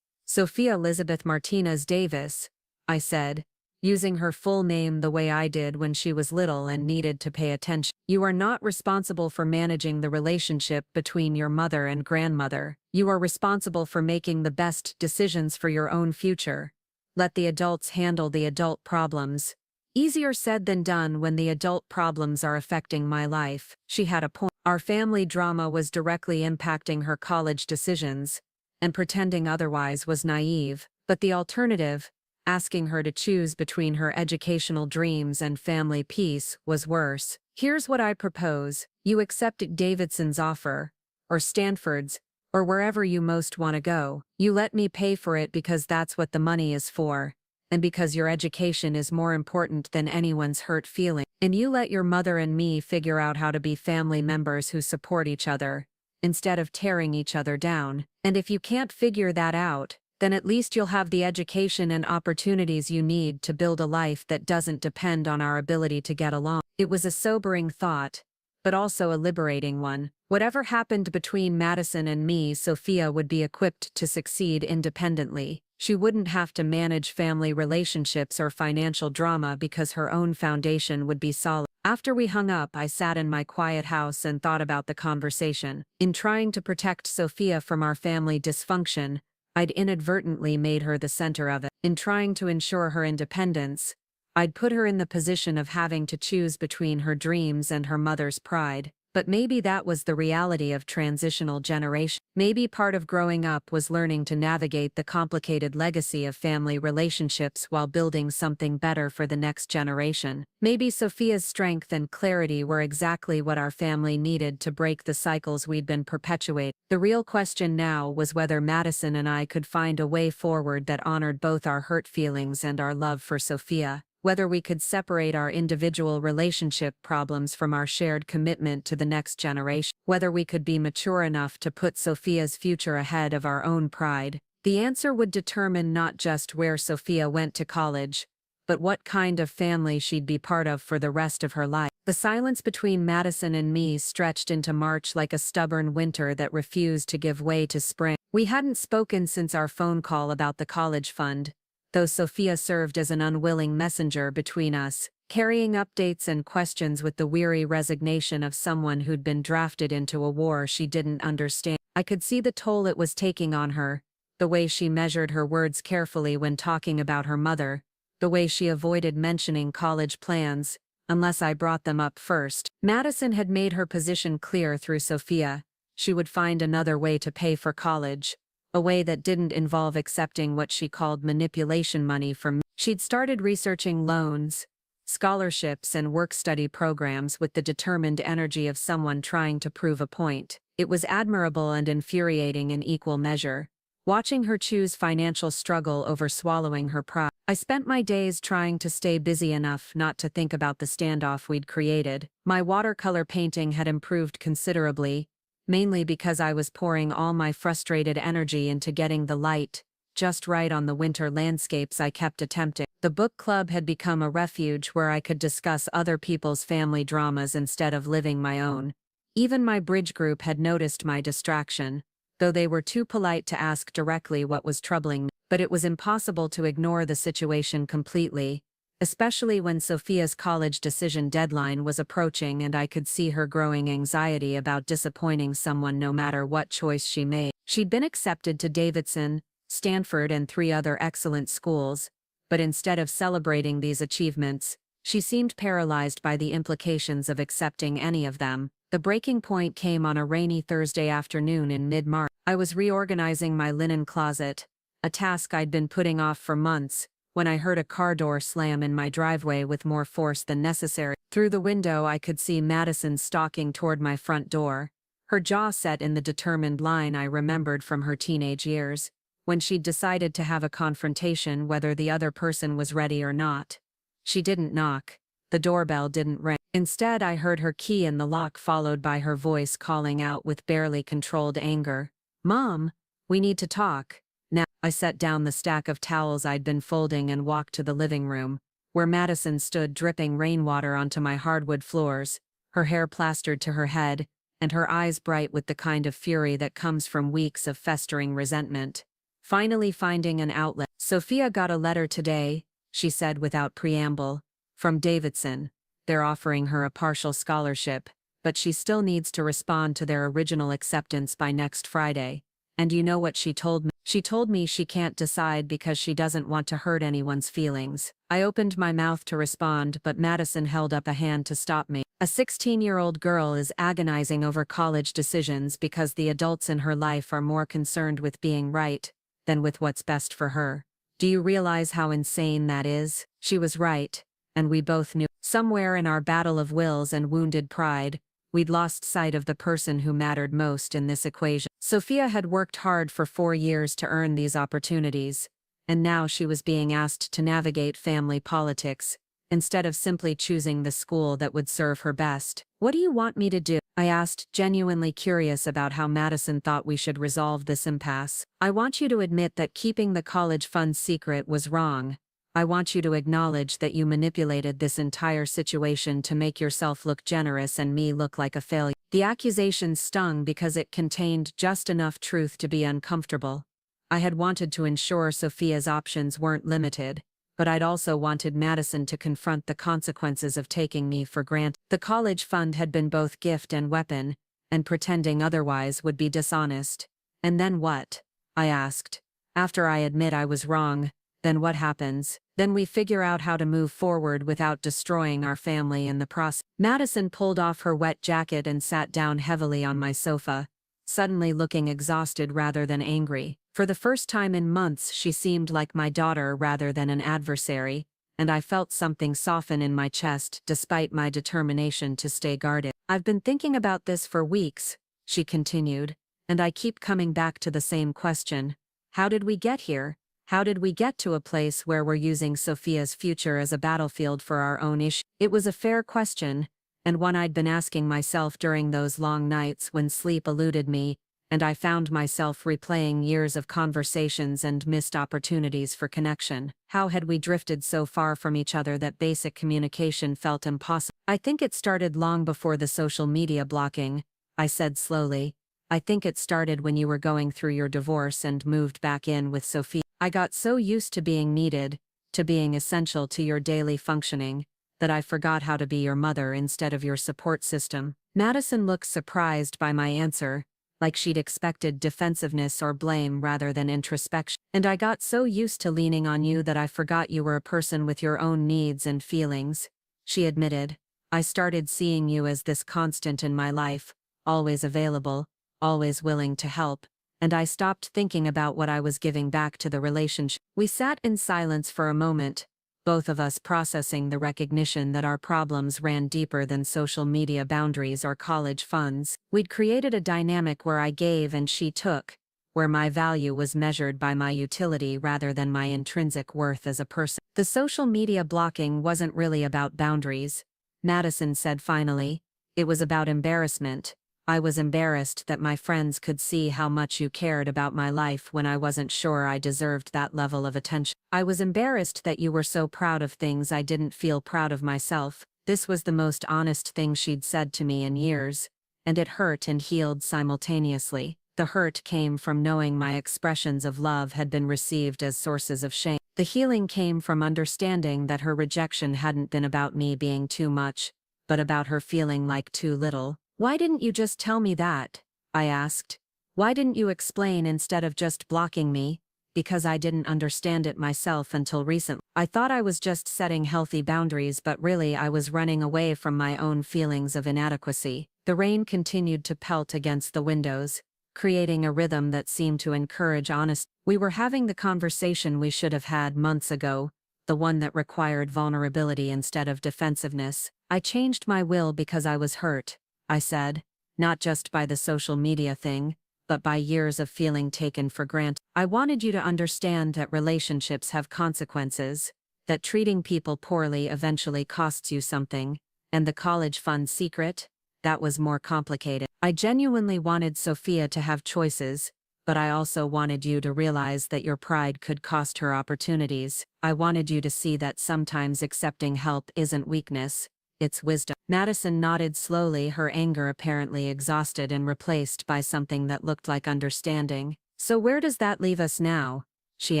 Sophia Elizabeth Martinez Davis, I said, using her full name the way I did when she was little and needed to pay attention. You are not responsible for managing the relationship between your mother and grandmother. You are responsible for making the best decisions for your own future. Let the adults handle the adult problems. Easier said than done when the adult problems are affecting my life. She had a point. Our family drama was directly impacting her college decisions, and pretending otherwise was naive. But the alternative, asking her to choose between her educational dreams and family peace, was worse. Here's what I propose. You accept Davidson's offer, or Stanford's, or wherever you most want to go. You let me pay for it because that's what the money is for, and because your education is more important than anyone's hurt feeling. And you let your mother and me figure out how to be family members who support each other, instead of tearing each other down. And if you can't figure that out, then at least you'll have the education and opportunities you need to build a life that doesn't depend on our ability to get along. It was a sobering thought, but also a liberating one. Whatever happened between Madison and me, Sophia would be equipped to succeed independently. She wouldn't have to manage family relationships or financial drama because her own foundation would be solid. After we hung up, I sat in my quiet house and thought about the conversation. In trying to protect Sophia from our family dysfunction, I'd inadvertently made her the center of it. In trying to ensure her independence, I'd put her in the position of having to choose between her dreams and her mother's pride. But maybe that was the reality of transitional generation. Maybe part of growing up was learning to navigate the complicated legacy of family relationships while building something better for the next generation. Maybe Sophia's strength and clarity were exactly what our family needed to break the cycles we'd been perpetuating. The real question now was whether Madison and I could find a way forward that honored both our hurt feelings and our love for Sophia. Whether we could separate our individual relationship problems from our shared commitment to the next generation, whether we could be mature enough to put Sophia's future ahead of our own pride. The answer would determine not just where Sophia went to college, but what kind of family she'd be part of for the rest of her life. The silence between Madison and me stretched into March like a stubborn winter that refused to give way to spring. We hadn't spoken since our phone call about the college fund, though Sophia served as an unwilling messenger between us, carrying updates and questions with the weary resignation of someone who'd been drafted into a war she didn't understand. I could see the toll it was taking on her, the way she measured her words carefully when talking about her mother, the way she avoided mentioning college plans, unless I brought them up first. Madison had made her position clear through Sophia. She would find another way to pay for college, a way that didn't involve accepting what she called manipulation money from me. She'd started researching loans, scholarships and work-study programs with the determined energy of someone trying to prove a point. It was admirable and infuriating in equal measure, watching her choose financial struggle over swallowing her pride. I spent my days trying to stay busy enough not to think about the standoff we'd created. My watercolor painting had improved considerably, mainly because I was pouring all my frustrated energy into getting the light just right on the winter landscapes I kept attempting. The book club had become a refuge where I could discuss other people's family dramas instead of living my own. Even my bridge group had noticed my distraction, though they were too polite to ask directly what was troubling me. But it was impossible to ignore the situation completely, especially when Sophia's college decision deadline was approaching and I could see her growing anxiety about disappointing someone no matter what choice she made. She'd been accepted to Davidson, Stanford and 3 other excellent schools, but instead of celebrating these achievements, she seemed paralyzed by the implications of accepting any of them. The breaking point came on a rainy Thursday afternoon in mid-March. I was reorganizing my linen closet, a task I'd been putting off for months, when I heard a car door slam in my driveway with more force than necessary. Through the window I could see Madison stalking toward my front door, her jaw set in the determined line I remembered from her teenage years, when she'd decided to have a confrontation whether the other person was ready or not. She didn't knock. The doorbell didn't ring. Instead, I heard her key in the lock followed by her voice calling out with barely controlled anger, "Mom, we need to talk." Now, I set down the stack of towels I'd been folding and walked to the living room, where Madison stood dripping rainwater onto my hardwood floors, her hair plastered to her head, and her eyes bright with the kind of fury that comes from weeks of festering resentment. Finally finding an outlet. "Sophia got a letter today," she said without preamble. From Davidson. They're offering her a partial scholarship, but she still needs to respond to their original acceptance by next Friday. And you know what she told me? She told me she can't decide because she doesn't want to hurt anyone's feelings. I opened my mouth to respond, but Madison held up a hand to stop me. A 16-year-old girl is agonizing over college decisions because the adults in her life are more concerned with being right than with what's best for her. Do you realize how insane that is? She was right, and we both knew. Somewhere in our battle of wills and wounded pride, we'd lost sight of the person who mattered most in this equation. Sophia had worked hard for 4 years to earn these opportunities, and now she was being asked to navigate family politics, instead of simply choosing the school that would serve her best. What do you want me to do? I asked, genuinely curious about how Madison thought we should resolve this impasse. I want you to admit that keeping the college fund secret was wrong. I want you to acknowledge that you manipulated this entire situation to make yourself look generous and me look like a failure. The accusation stung because it contained just enough truth to be uncomfortable. I had wanted to ensure Sophia's options weren't limited, but I'd also wanted Madison to confront the consequences of taking me for granted. The college fund had been both gift and weapon, and pretending otherwise would be dishonest. And then what? I asked. After I admit I was wrong, then what happens? Then we figure out how to move forward without destroying our family in the process. Madison pulled off her wet jacket and sat down heavily on my sofa, suddenly looking exhausted rather than angry. For the first time in months she seemed like my daughter rather than an adversary, and I felt something soften in my chest despite my determination to stay guarded. I've been thinking about this for weeks, she continued, and I keep coming back to the same question. How did we get here? How did we get to a place where we're using Sophia's future as a battlefield for our own issue? It was a fair question, and one I'd been asking myself during those long nights when sleep eluded me, and I found myself replaying years of conversations and missed opportunities for connection. How had we drifted so far from each other that basic communication felt impossible? I think it started long before the social media blocking, I said slowly. I think it started when you were going through your divorce and moved back in with Sophia. I got so used to being needed, to being essential to your daily functioning, that I forgot how to be your mother instead of your support system. Madison looked surprised by my answer, like she'd expected defensiveness or blame rather than introspection. And I got so used to leaning on you that I forgot you were a person with your own needs and feelings, she admitted. I started seeing you as this constant in my life, always available, always willing to help, and I stopped thinking about what I was giving back to the relationship. We sat in silence for a moment, both of us processing the recognition that our problems ran deeper than social media boundaries or college funds. We'd created a dynamic where I gave and she took, where my value was measured by my utility rather than my intrinsic worth as a person. The social media blocking wasn't really about boundaries, Madison said finally. It was about embarrassment. I was embarrassed that my friends could see how much you cared about my life when I wasn't sure I deserved that level of attention. I was embarrassed that you were so proud of things I didn't feel proud of myself. This was the most honest thing she'd said to me in years, and it hurt and healed simultaneously. The hurt came from knowing my expressions of love had been received as sources of shame. The healing came from understanding that her rejection hadn't been about me being too much, but about her feeling like too little. Why didn't you just tell me that? I asked. Why didn't you explain instead of just blocking me? Because I didn't understand it myself until recently. I thought I was just setting healthy boundaries, but really I was running away from my own feelings of inadequacy. The rain continued to pelt against the windows, creating a rhythm that seemed to encourage honesty. We were having the conversation we should have had months ago, the one that required vulnerability instead of defensiveness. I changed my will because I was hurt, I said, not just by the social media thing, but by years of feeling taken for granted. I wanted you to understand that relationships have consequences, that treating people poorly eventually costs you something, and the college fund secret, that was more complicated. I genuinely wanted Sophia to have choices, but I also wanted you to realize that your pride could cost her opportunities. I wanted you to see that sometimes accepting help isn't weakness, it's wisdom. Madison nodded slowly, her anger apparently exhausted and replaced by something that looked like understanding. So where does that leave us now? She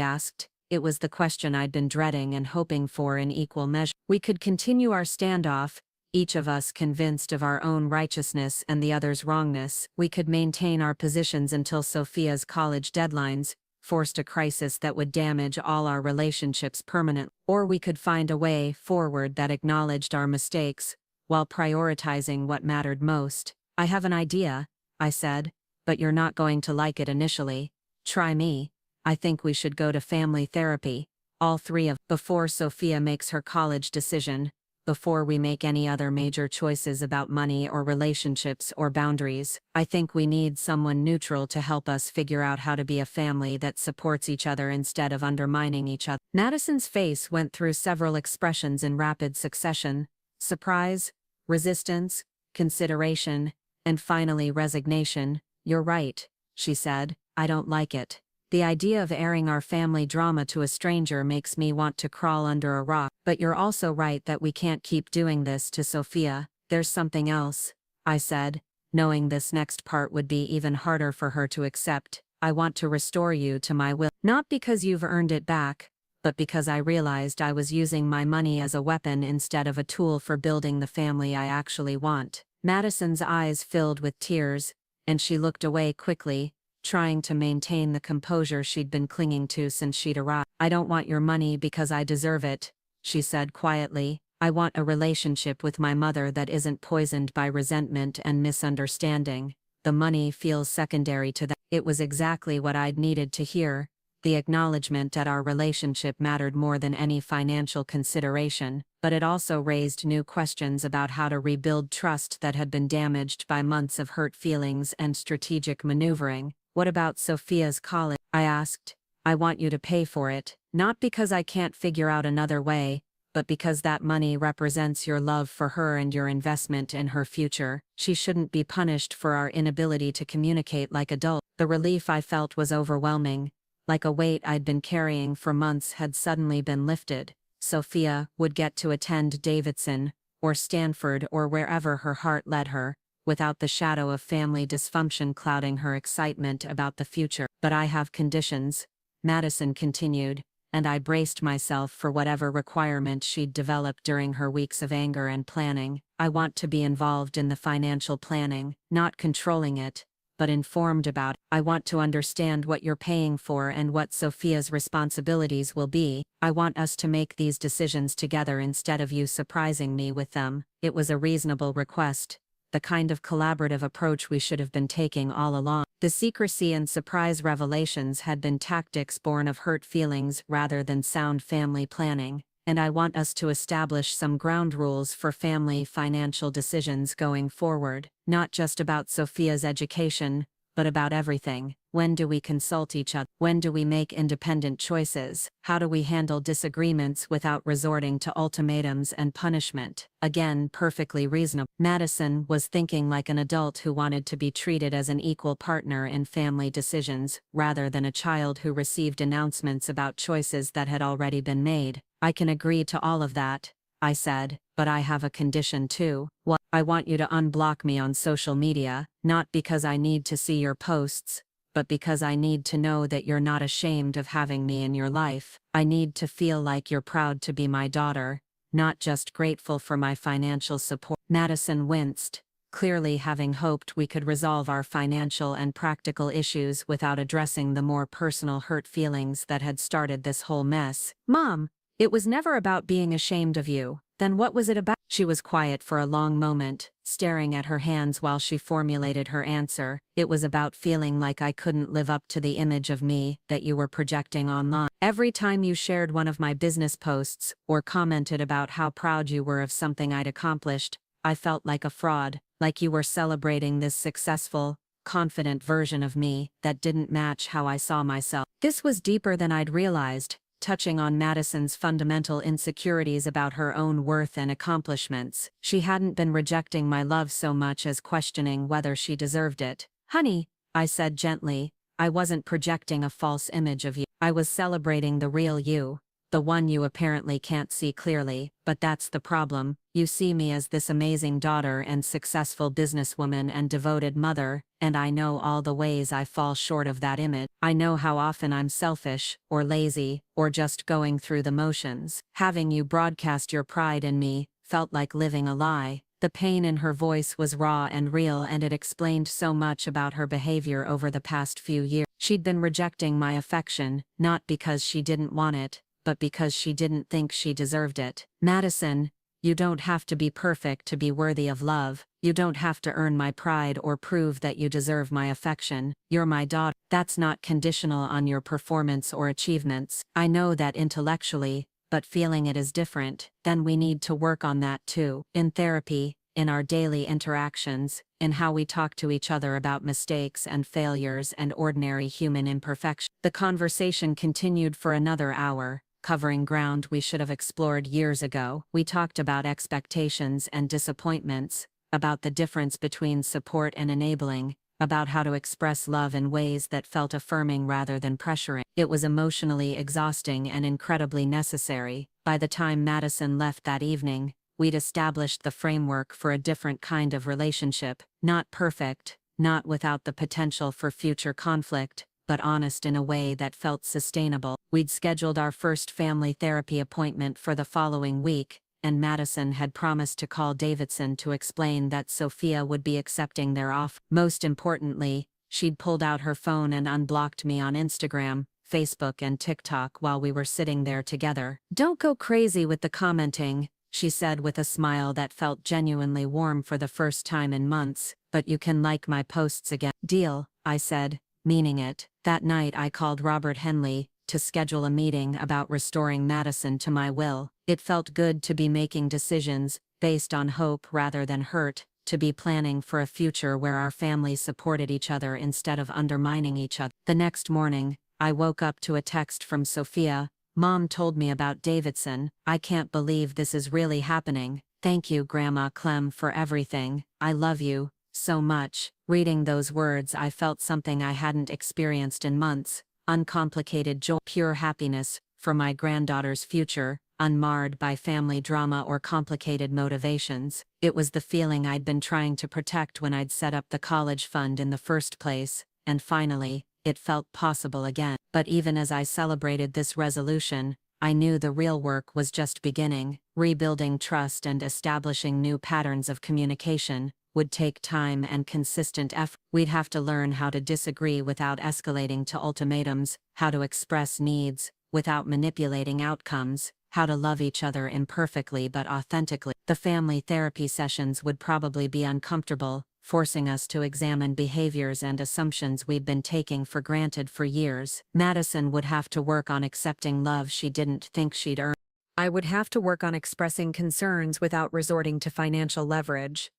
asked. It was the question I'd been dreading and hoping for in equal measure. We could continue our standoff, each of us convinced of our own righteousness and the other's wrongness. We could maintain our positions until Sophia's college deadlines forced a crisis that would damage all our relationships permanently. Or we could find a way forward that acknowledged our mistakes, while prioritizing what mattered most. I have an idea, I said, but you're not going to like it initially. Try me. I think we should go to family therapy, all three of, before Sophia makes her college decision, before we make any other major choices about money or relationships or boundaries. I think we need someone neutral to help us figure out how to be a family that supports each other instead of undermining each other. Madison's face went through several expressions in rapid succession: surprise, resistance, consideration, and finally resignation. You're right, she said. I don't like it. The idea of airing our family drama to a stranger makes me want to crawl under a rock. But you're also right that we can't keep doing this to Sophia. There's something else, I said, knowing this next part would be even harder for her to accept. I want to restore you to my will. Not because you've earned it back, but because I realized I was using my money as a weapon instead of a tool for building the family I actually want. Madison's eyes filled with tears, and she looked away quickly, trying to maintain the composure she'd been clinging to since she'd arrived. I don't want your money because I deserve it, she said quietly. I want a relationship with my mother that isn't poisoned by resentment and misunderstanding. The money feels secondary to that. It was exactly what I'd needed to hear. The acknowledgement that our relationship mattered more than any financial consideration, but it also raised new questions about how to rebuild trust that had been damaged by months of hurt feelings and strategic maneuvering. What about Sophia's college? I asked. I want you to pay for it, not because I can't figure out another way, but because that money represents your love for her and your investment in her future. She shouldn't be punished for our inability to communicate like adults. The relief I felt was overwhelming. Like a weight I'd been carrying for months had suddenly been lifted. Sophia would get to attend Davidson, or Stanford, or wherever her heart led her, without the shadow of family dysfunction clouding her excitement about the future. But I have conditions, Madison continued, and I braced myself for whatever requirement she'd develop during her weeks of anger and planning. I want to be involved in the financial planning, not controlling it, but informed about it. I want to understand what you're paying for and what Sophia's responsibilities will be. I want us to make these decisions together instead of you surprising me with them. It was a reasonable request, the kind of collaborative approach we should have been taking all along. The secrecy and surprise revelations had been tactics born of hurt feelings rather than sound family planning, and I want us to establish some ground rules for family financial decisions going forward, not just about Sophia's education, but about everything. When do we consult each other? When do we make independent choices? How do we handle disagreements without resorting to ultimatums and punishment? Again, perfectly reasonable. Madison was thinking like an adult who wanted to be treated as an equal partner in family decisions, rather than a child who received announcements about choices that had already been made. I can agree to all of that, I said, but I have a condition too. What? I want you to unblock me on social media, not because I need to see your posts, but because I need to know that you're not ashamed of having me in your life. I need to feel like you're proud to be my daughter, not just grateful for my financial support. Madison winced, clearly having hoped we could resolve our financial and practical issues without addressing the more personal hurt feelings that had started this whole mess. Mom, it was never about being ashamed of you. Then what was it about? She was quiet for a long moment, staring at her hands while she formulated her answer. It was about feeling like I couldn't live up to the image of me that you were projecting online. Every time you shared one of my business posts, or commented about how proud you were of something I'd accomplished, I felt like a fraud, like you were celebrating this successful, confident version of me that didn't match how I saw myself. This was deeper than I'd realized, touching on Madison's fundamental insecurities about her own worth and accomplishments. She hadn't been rejecting my love so much as questioning whether she deserved it. Honey, I said gently, I wasn't projecting a false image of you. I was celebrating the real you, The one you apparently can't see clearly, but that's the problem. You see me as this amazing daughter and successful businesswoman and devoted mother, and I know all the ways I fall short of that image. I know how often I'm selfish, or lazy, or just going through the motions. Having you broadcast your pride in me felt like living a lie. The pain in her voice was raw and real, and it explained so much about her behavior over the past few years. She'd been rejecting my affection, not because she didn't want it, but because she didn't think she deserved it. Madison, you don't have to be perfect to be worthy of love. You don't have to earn my pride or prove that you deserve my affection. You're my daughter. That's not conditional on your performance or achievements. I know that intellectually, but feeling it is different. Then we need to work on that too. In therapy, in our daily interactions, in how we talk to each other about mistakes and failures and ordinary human imperfection. The conversation continued for another hour, covering ground we should have explored years ago. We talked about expectations and disappointments, about the difference between support and enabling, about how to express love in ways that felt affirming rather than pressuring. It was emotionally exhausting and incredibly necessary. By the time Madison left that evening, we'd established the framework for a different kind of relationship, not perfect, not without the potential for future conflict, but honest in a way that felt sustainable. We'd scheduled our first family therapy appointment for the following week, and Madison had promised to call Davidson to explain that Sophia would be accepting their offer. Most importantly, she'd pulled out her phone and unblocked me on Instagram, Facebook and TikTok while we were sitting there together. "Don't go crazy with the commenting," she said with a smile that felt genuinely warm for the first time in months, "but you can like my posts again." "Deal," I said, meaning it. That night I called Robert Henley to schedule a meeting about restoring Madison to my will. It felt good to be making decisions based on hope rather than hurt, to be planning for a future where our families supported each other instead of undermining each other. The next morning, I woke up to a text from Sophia. "Mom told me about Davidson. I can't believe this is really happening. Thank you, Grandma Clem, for everything. I love you so much." Reading those words, I felt something I hadn't experienced in months. Uncomplicated joy, pure happiness for my granddaughter's future, unmarred by family drama or complicated motivations. It was the feeling I'd been trying to protect when I'd set up the college fund in the first place, and finally, it felt possible again. But even as I celebrated this resolution, I knew the real work was just beginning. Rebuilding trust and establishing new patterns of communication would take time and consistent effort. We'd have to learn how to disagree without escalating to ultimatums, how to express needs without manipulating outcomes, how to love each other imperfectly but authentically. The family therapy sessions would probably be uncomfortable, forcing us to examine behaviors and assumptions we'd been taking for granted for years. Madison would have to work on accepting love she didn't think she'd earn. I would have to work on expressing concerns without resorting to financial leverage.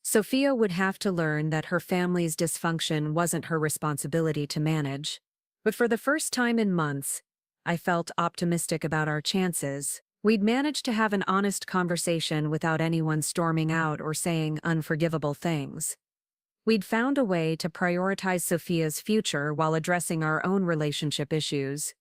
Sophia would have to learn that her family's dysfunction wasn't her responsibility to manage. But for the first time in months, I felt optimistic about our chances. We'd managed to have an honest conversation without anyone storming out or saying unforgivable things. We'd found a way to prioritize Sophia's future while addressing our own relationship issues.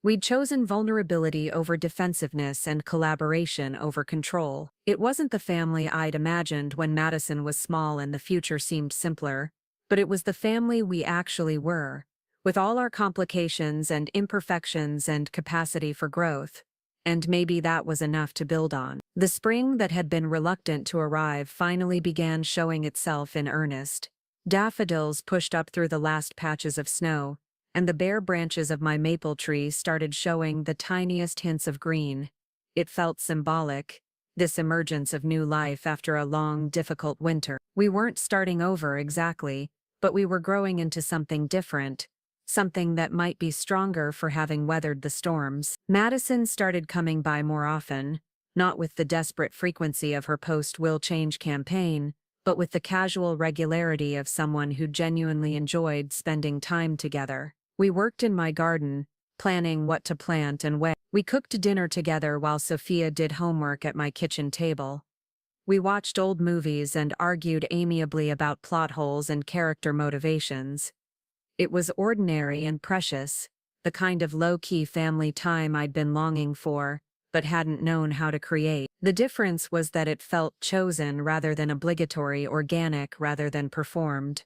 We'd chosen vulnerability over defensiveness and collaboration over control. It wasn't the family I'd imagined when Madison was small and the future seemed simpler, but it was the family we actually were, with all our complications and imperfections and capacity for growth. And maybe that was enough to build on. The spring that had been reluctant to arrive finally began showing itself in earnest. Daffodils pushed up through the last patches of snow, and the bare branches of my maple tree started showing the tiniest hints of green. It felt symbolic, this emergence of new life after a long, difficult winter. We weren't starting over exactly, but we were growing into something different, something that might be stronger for having weathered the storms. Madison started coming by more often, not with the desperate frequency of her post-will change campaign, but with the casual regularity of someone who genuinely enjoyed spending time together. We worked in my garden, planning what to plant and when. We cooked dinner together while Sophia did homework at my kitchen table. We watched old movies and argued amiably about plot holes and character motivations. It was ordinary and precious, the kind of low-key family time I'd been longing for, but hadn't known how to create. The difference was that it felt chosen rather than obligatory, organic rather than performed.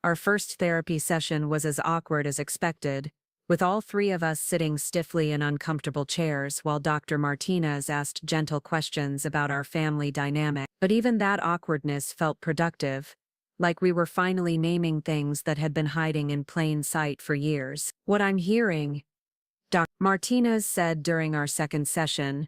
Our first therapy session was as awkward as expected, with all three of us sitting stiffly in uncomfortable chairs while Dr. Martinez asked gentle questions about our family dynamic. But even that awkwardness felt productive, like we were finally naming things that had been hiding in plain sight for years. "What I'm hearing," Dr. Martinez said during our second session,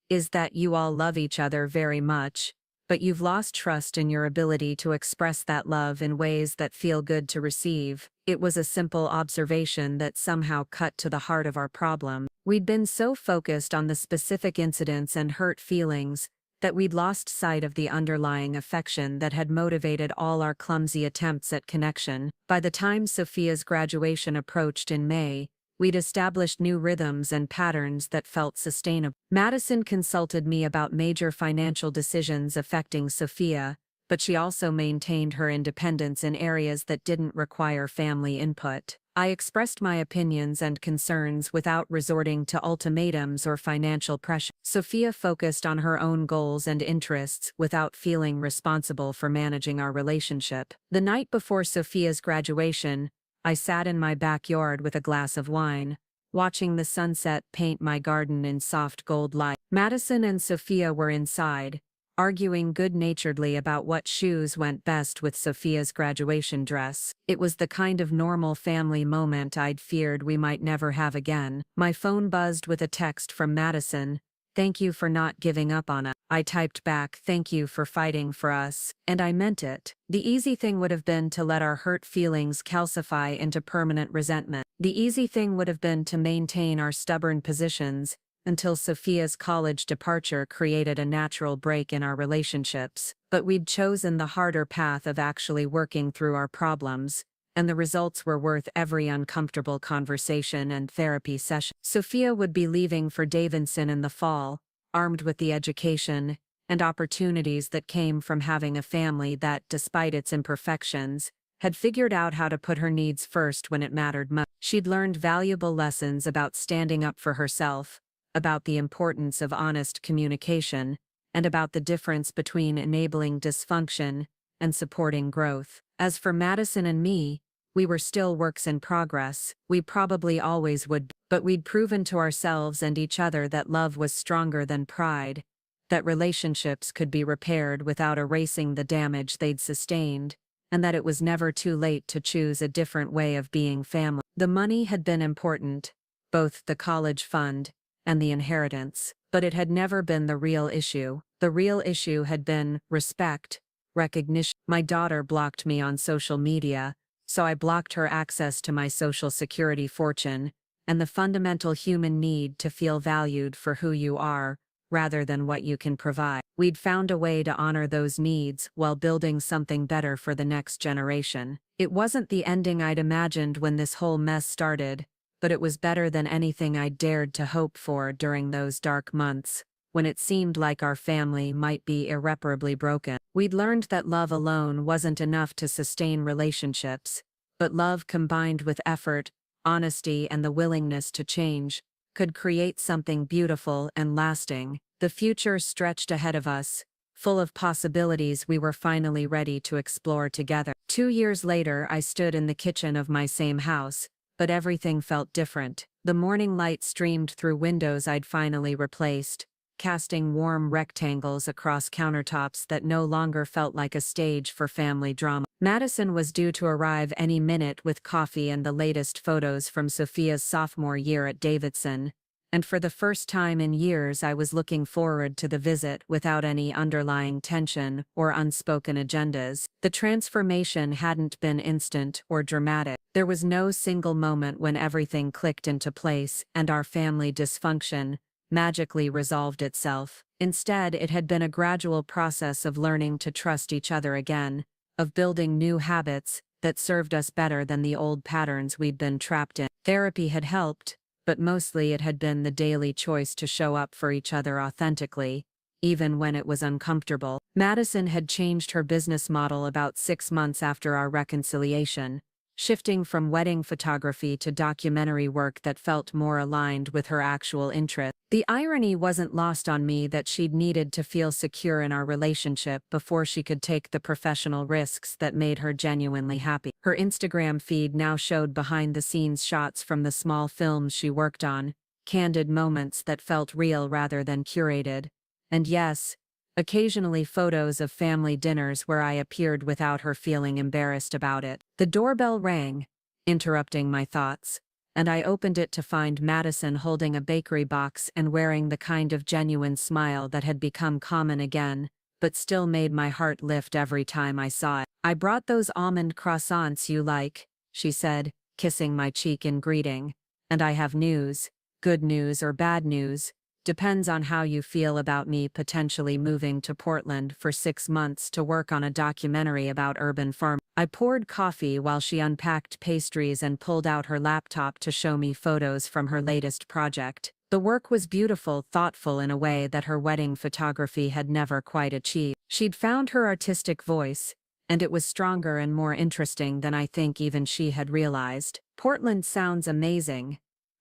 "is that you all love each other very much, but you've lost trust in your ability to express that love in ways that feel good to receive." It was a simple observation that somehow cut to the heart of our problem. We'd been so focused on the specific incidents and hurt feelings that we'd lost sight of the underlying affection that had motivated all our clumsy attempts at connection. By the time Sophia's graduation approached in May, we'd established new rhythms and patterns that felt sustainable. Madison consulted me about major financial decisions affecting Sophia, but she also maintained her independence in areas that didn't require family input. I expressed my opinions and concerns without resorting to ultimatums or financial pressure. Sophia focused on her own goals and interests without feeling responsible for managing our relationship. The night before Sophia's graduation, I sat in my backyard with a glass of wine, watching the sunset paint my garden in soft gold light. Madison and Sophia were inside, arguing good-naturedly about what shoes went best with Sophia's graduation dress. It was the kind of normal family moment I'd feared we might never have again. My phone buzzed with a text from Madison. "Thank you for not giving up on us." I typed back, "Thank you for fighting for us," and I meant it. The easy thing would have been to let our hurt feelings calcify into permanent resentment. The easy thing would have been to maintain our stubborn positions until Sophia's college departure created a natural break in our relationships. But we'd chosen the harder path of actually working through our problems, and the results were worth every uncomfortable conversation and therapy session. Sophia would be leaving for Davidson in the fall, armed with the education and opportunities that came from having a family that, despite its imperfections, had figured out how to put her needs first when it mattered most. She'd learned valuable lessons about standing up for herself, about the importance of honest communication, and about the difference between enabling dysfunction and supporting growth. As for Madison and me, we were still works in progress. We probably always would be, but we'd proven to ourselves and each other that love was stronger than pride, that relationships could be repaired without erasing the damage they'd sustained, and that it was never too late to choose a different way of being family. The money had been important, both the college fund and the inheritance, but it had never been the real issue. The real issue had been respect, recognition. My daughter blocked me on social media, so I blocked her access to my Social Security fortune, and the fundamental human need to feel valued for who you are, rather than what you can provide. We'd found a way to honor those needs while building something better for the next generation. It wasn't the ending I'd imagined when this whole mess started, but it was better than anything I'd dared to hope for during those dark months, when it seemed like our family might be irreparably broken. We'd learned that love alone wasn't enough to sustain relationships, but love combined with effort, honesty, and the willingness to change could create something beautiful and lasting. The future stretched ahead of us, full of possibilities we were finally ready to explore together. 2 years later, I stood in the kitchen of my same house, but everything felt different. The morning light streamed through windows I'd finally replaced, casting warm rectangles across countertops that no longer felt like a stage for family drama. Madison was due to arrive any minute with coffee and the latest photos from Sophia's sophomore year at Davidson, and for the first time in years I was looking forward to the visit without any underlying tension or unspoken agendas. The transformation hadn't been instant or dramatic. There was no single moment when everything clicked into place and our family dysfunction magically resolved itself. Instead, it had been a gradual process of learning to trust each other again, of building new habits that served us better than the old patterns we'd been trapped in. Therapy had helped, but mostly it had been the daily choice to show up for each other authentically, even when it was uncomfortable. Madison had changed her business model about 6 months after our reconciliation. shifting from wedding photography to documentary work that felt more aligned with her actual interests. The irony wasn't lost on me that she'd needed to feel secure in our relationship before she could take the professional risks that made her genuinely happy. Her Instagram feed now showed behind-the-scenes shots from the small films she worked on, candid moments that felt real rather than curated. And yes, occasionally photos of family dinners where I appeared without her feeling embarrassed about it. The doorbell rang, interrupting my thoughts, and I opened it to find Madison holding a bakery box and wearing the kind of genuine smile that had become common again, but still made my heart lift every time I saw it. "I brought those almond croissants you like," she said, kissing my cheek in greeting. "And I have news, good news or bad news. Depends on how you feel about me potentially moving to Portland for 6 months to work on a documentary about urban farming." I poured coffee while she unpacked pastries and pulled out her laptop to show me photos from her latest project. The work was beautiful, thoughtful in a way that her wedding photography had never quite achieved. She'd found her artistic voice, and it was stronger and more interesting than I think even she had realized. "Portland sounds amazing,"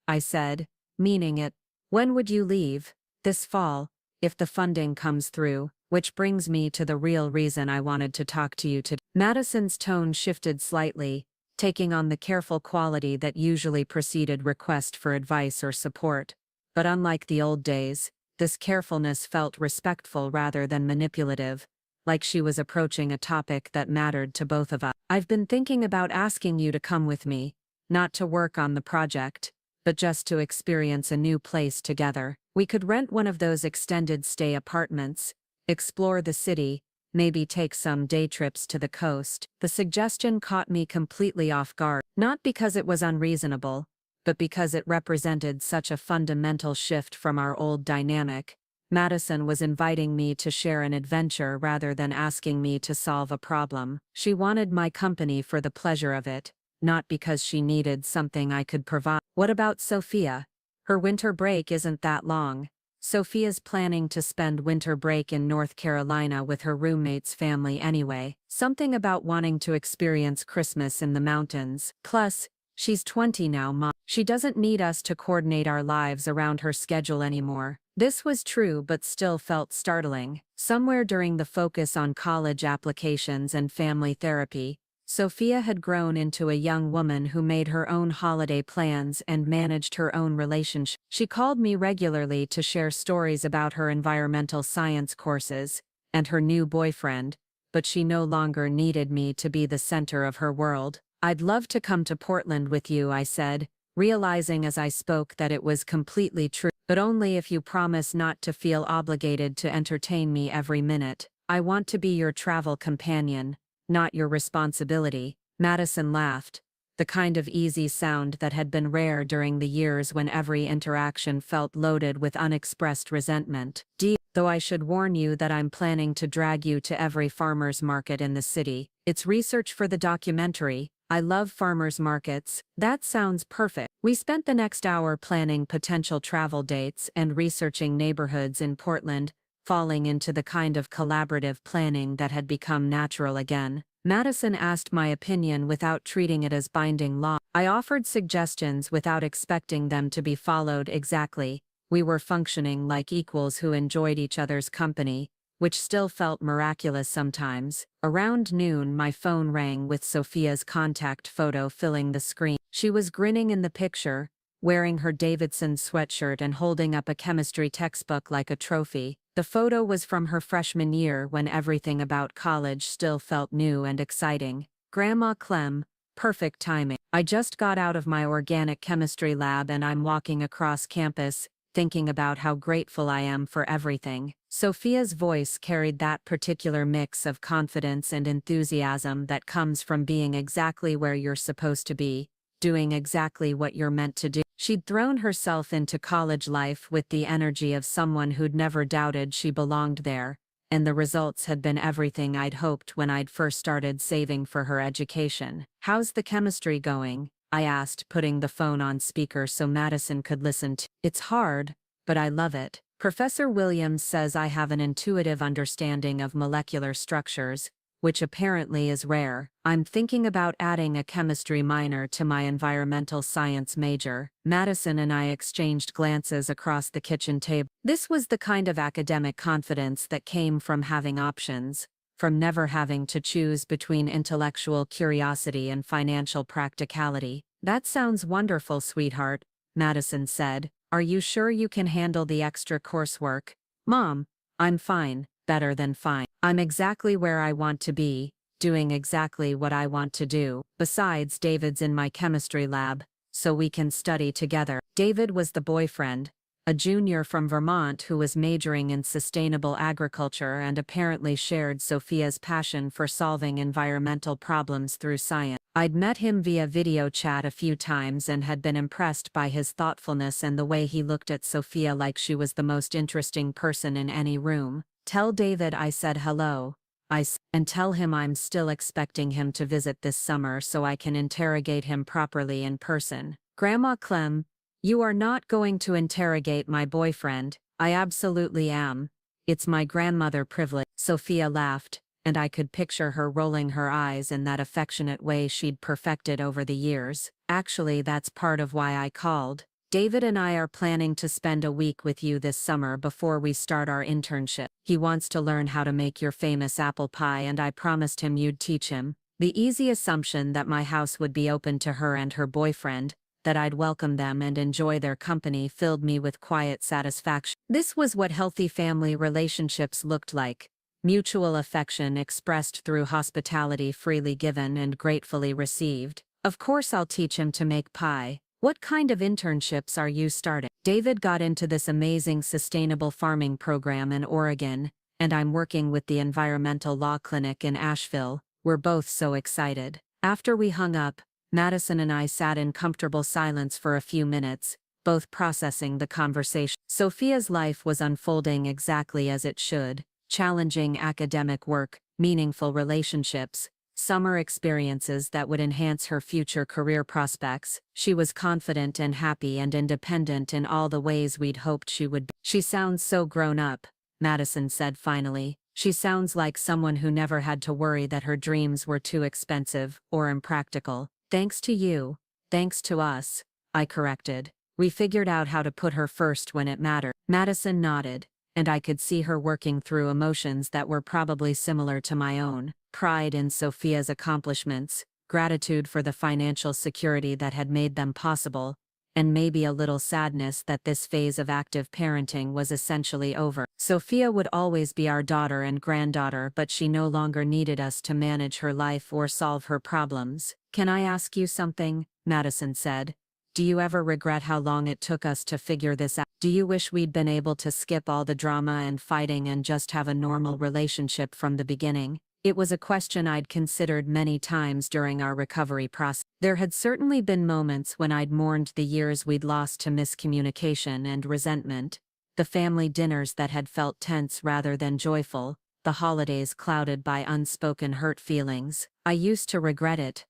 I said, meaning it. "When would you leave?" "This fall, if the funding comes through, which brings me to the real reason I wanted to talk to you today." Madison's tone shifted slightly, taking on the careful quality that usually preceded request for advice or support. But unlike the old days, this carefulness felt respectful rather than manipulative, like she was approaching a topic that mattered to both of us. "I've been thinking about asking you to come with me, not to work on the project, but just to experience a new place together. We could rent one of those extended stay apartments, explore the city, maybe take some day trips to the coast." The suggestion caught me completely off guard, not because it was unreasonable, but because it represented such a fundamental shift from our old dynamic. Madison was inviting me to share an adventure rather than asking me to solve a problem. She wanted my company for the pleasure of it, not because she needed something I could provide. "What about Sophia? Her winter break isn't that long." "Sophia's planning to spend winter break in North Carolina with her roommate's family anyway. Something about wanting to experience Christmas in the mountains. Plus, she's 20 now, Mom. She doesn't need us to coordinate our lives around her schedule anymore." This was true but still felt startling. Somewhere during the focus on college applications and family therapy, Sophia had grown into a young woman who made her own holiday plans and managed her own relationship. She called me regularly to share stories about her environmental science courses and her new boyfriend, but she no longer needed me to be the center of her world. "I'd love to come to Portland with you," I said, realizing as I spoke that it was completely true, "but only if you promise not to feel obligated to entertain me every minute. I want to be your travel companion, not your responsibility." Madison laughed, the kind of easy sound that had been rare during the years when every interaction felt loaded with unexpressed resentment. "Deal, though I should warn you that I'm planning to drag you to every farmer's market in the city. It's research for the documentary. I love farmers markets." "That sounds perfect." We spent the next hour planning potential travel dates and researching neighborhoods in Portland, falling into the kind of collaborative planning that had become natural again. Madison asked my opinion without treating it as binding law. I offered suggestions without expecting them to be followed exactly. We were functioning like equals who enjoyed each other's company, which still felt miraculous sometimes. Around noon, my phone rang with Sophia's contact photo filling the screen. She was grinning in the picture, wearing her Davidson sweatshirt and holding up a chemistry textbook like a trophy. The photo was from her freshman year when everything about college still felt new and exciting. "Grandma Clem, perfect timing. I just got out of my organic chemistry lab and I'm walking across campus, thinking about how grateful I am for everything." Sophia's voice carried that particular mix of confidence and enthusiasm that comes from being exactly where you're supposed to be, doing exactly what you're meant to do. She'd thrown herself into college life with the energy of someone who'd never doubted she belonged there, and the results had been everything I'd hoped when I'd first started saving for her education. "How's the chemistry going?" I asked, putting the phone on speaker so Madison could listen to. "It's hard, but I love it. Professor Williams says I have an intuitive understanding of molecular structures, which apparently is rare. I'm thinking about adding a chemistry minor to my environmental science major. Madison and I exchanged glances across the kitchen table. This was the kind of academic confidence that came from having options, from never having to choose between intellectual curiosity and financial practicality. That sounds wonderful, sweetheart, Madison said. Are you sure you can handle the extra coursework? Mom, I'm fine, better than fine. I'm exactly where I want to be, doing exactly what I want to do. Besides, David's in my chemistry lab, so we can study together. David was the boyfriend, a junior from Vermont who was majoring in sustainable agriculture and apparently shared Sophia's passion for solving environmental problems through science. I'd met him via video chat a few times and had been impressed by his thoughtfulness and the way he looked at Sophia like she was the most interesting person in any room. Tell David I said hello, and tell him I'm still expecting him to visit this summer so I can interrogate him properly in person. Grandma Clem, you are not going to interrogate my boyfriend. I absolutely am. It's my grandmother privilege. Sophia laughed, and I could picture her rolling her eyes in that affectionate way she'd perfected over the years. Actually, that's part of why I called. David and I are planning to spend a week with you this summer before we start our internship. He wants to learn how to make your famous apple pie, and I promised him you'd teach him. The easy assumption that my house would be open to her and her boyfriend, that I'd welcome them and enjoy their company, filled me with quiet satisfaction. This was what healthy family relationships looked like. Mutual affection expressed through hospitality freely given and gratefully received. Of course I'll teach him to make pie. What kind of internships are you starting? David got into this amazing sustainable farming program in Oregon, and I'm working with the Environmental Law Clinic in Asheville. We're both so excited. After we hung up, Madison and I sat in comfortable silence for a few minutes, both processing the conversation. Sophia's life was unfolding exactly as it should: challenging academic work, meaningful relationships, summer experiences that would enhance her future career prospects. She was confident and happy and independent in all the ways we'd hoped she would be. She sounds so grown up, Madison said finally. She sounds like someone who never had to worry that her dreams were too expensive or impractical. Thanks to you. Thanks to us, I corrected. We figured out how to put her first when it mattered. Madison nodded, and I could see her working through emotions that were probably similar to my own: pride in Sophia's accomplishments, gratitude for the financial security that had made them possible, and maybe a little sadness that this phase of active parenting was essentially over. Sophia would always be our daughter and granddaughter, but she no longer needed us to manage her life or solve her problems. Can I ask you something? Madison said. Do you ever regret how long it took us to figure this out? Do you wish we'd been able to skip all the drama and fighting and just have a normal relationship from the beginning? It was a question I'd considered many times during our recovery process. There had certainly been moments when I'd mourned the years we'd lost to miscommunication and resentment, the family dinners that had felt tense rather than joyful, the holidays clouded by unspoken hurt feelings. I used to regret it,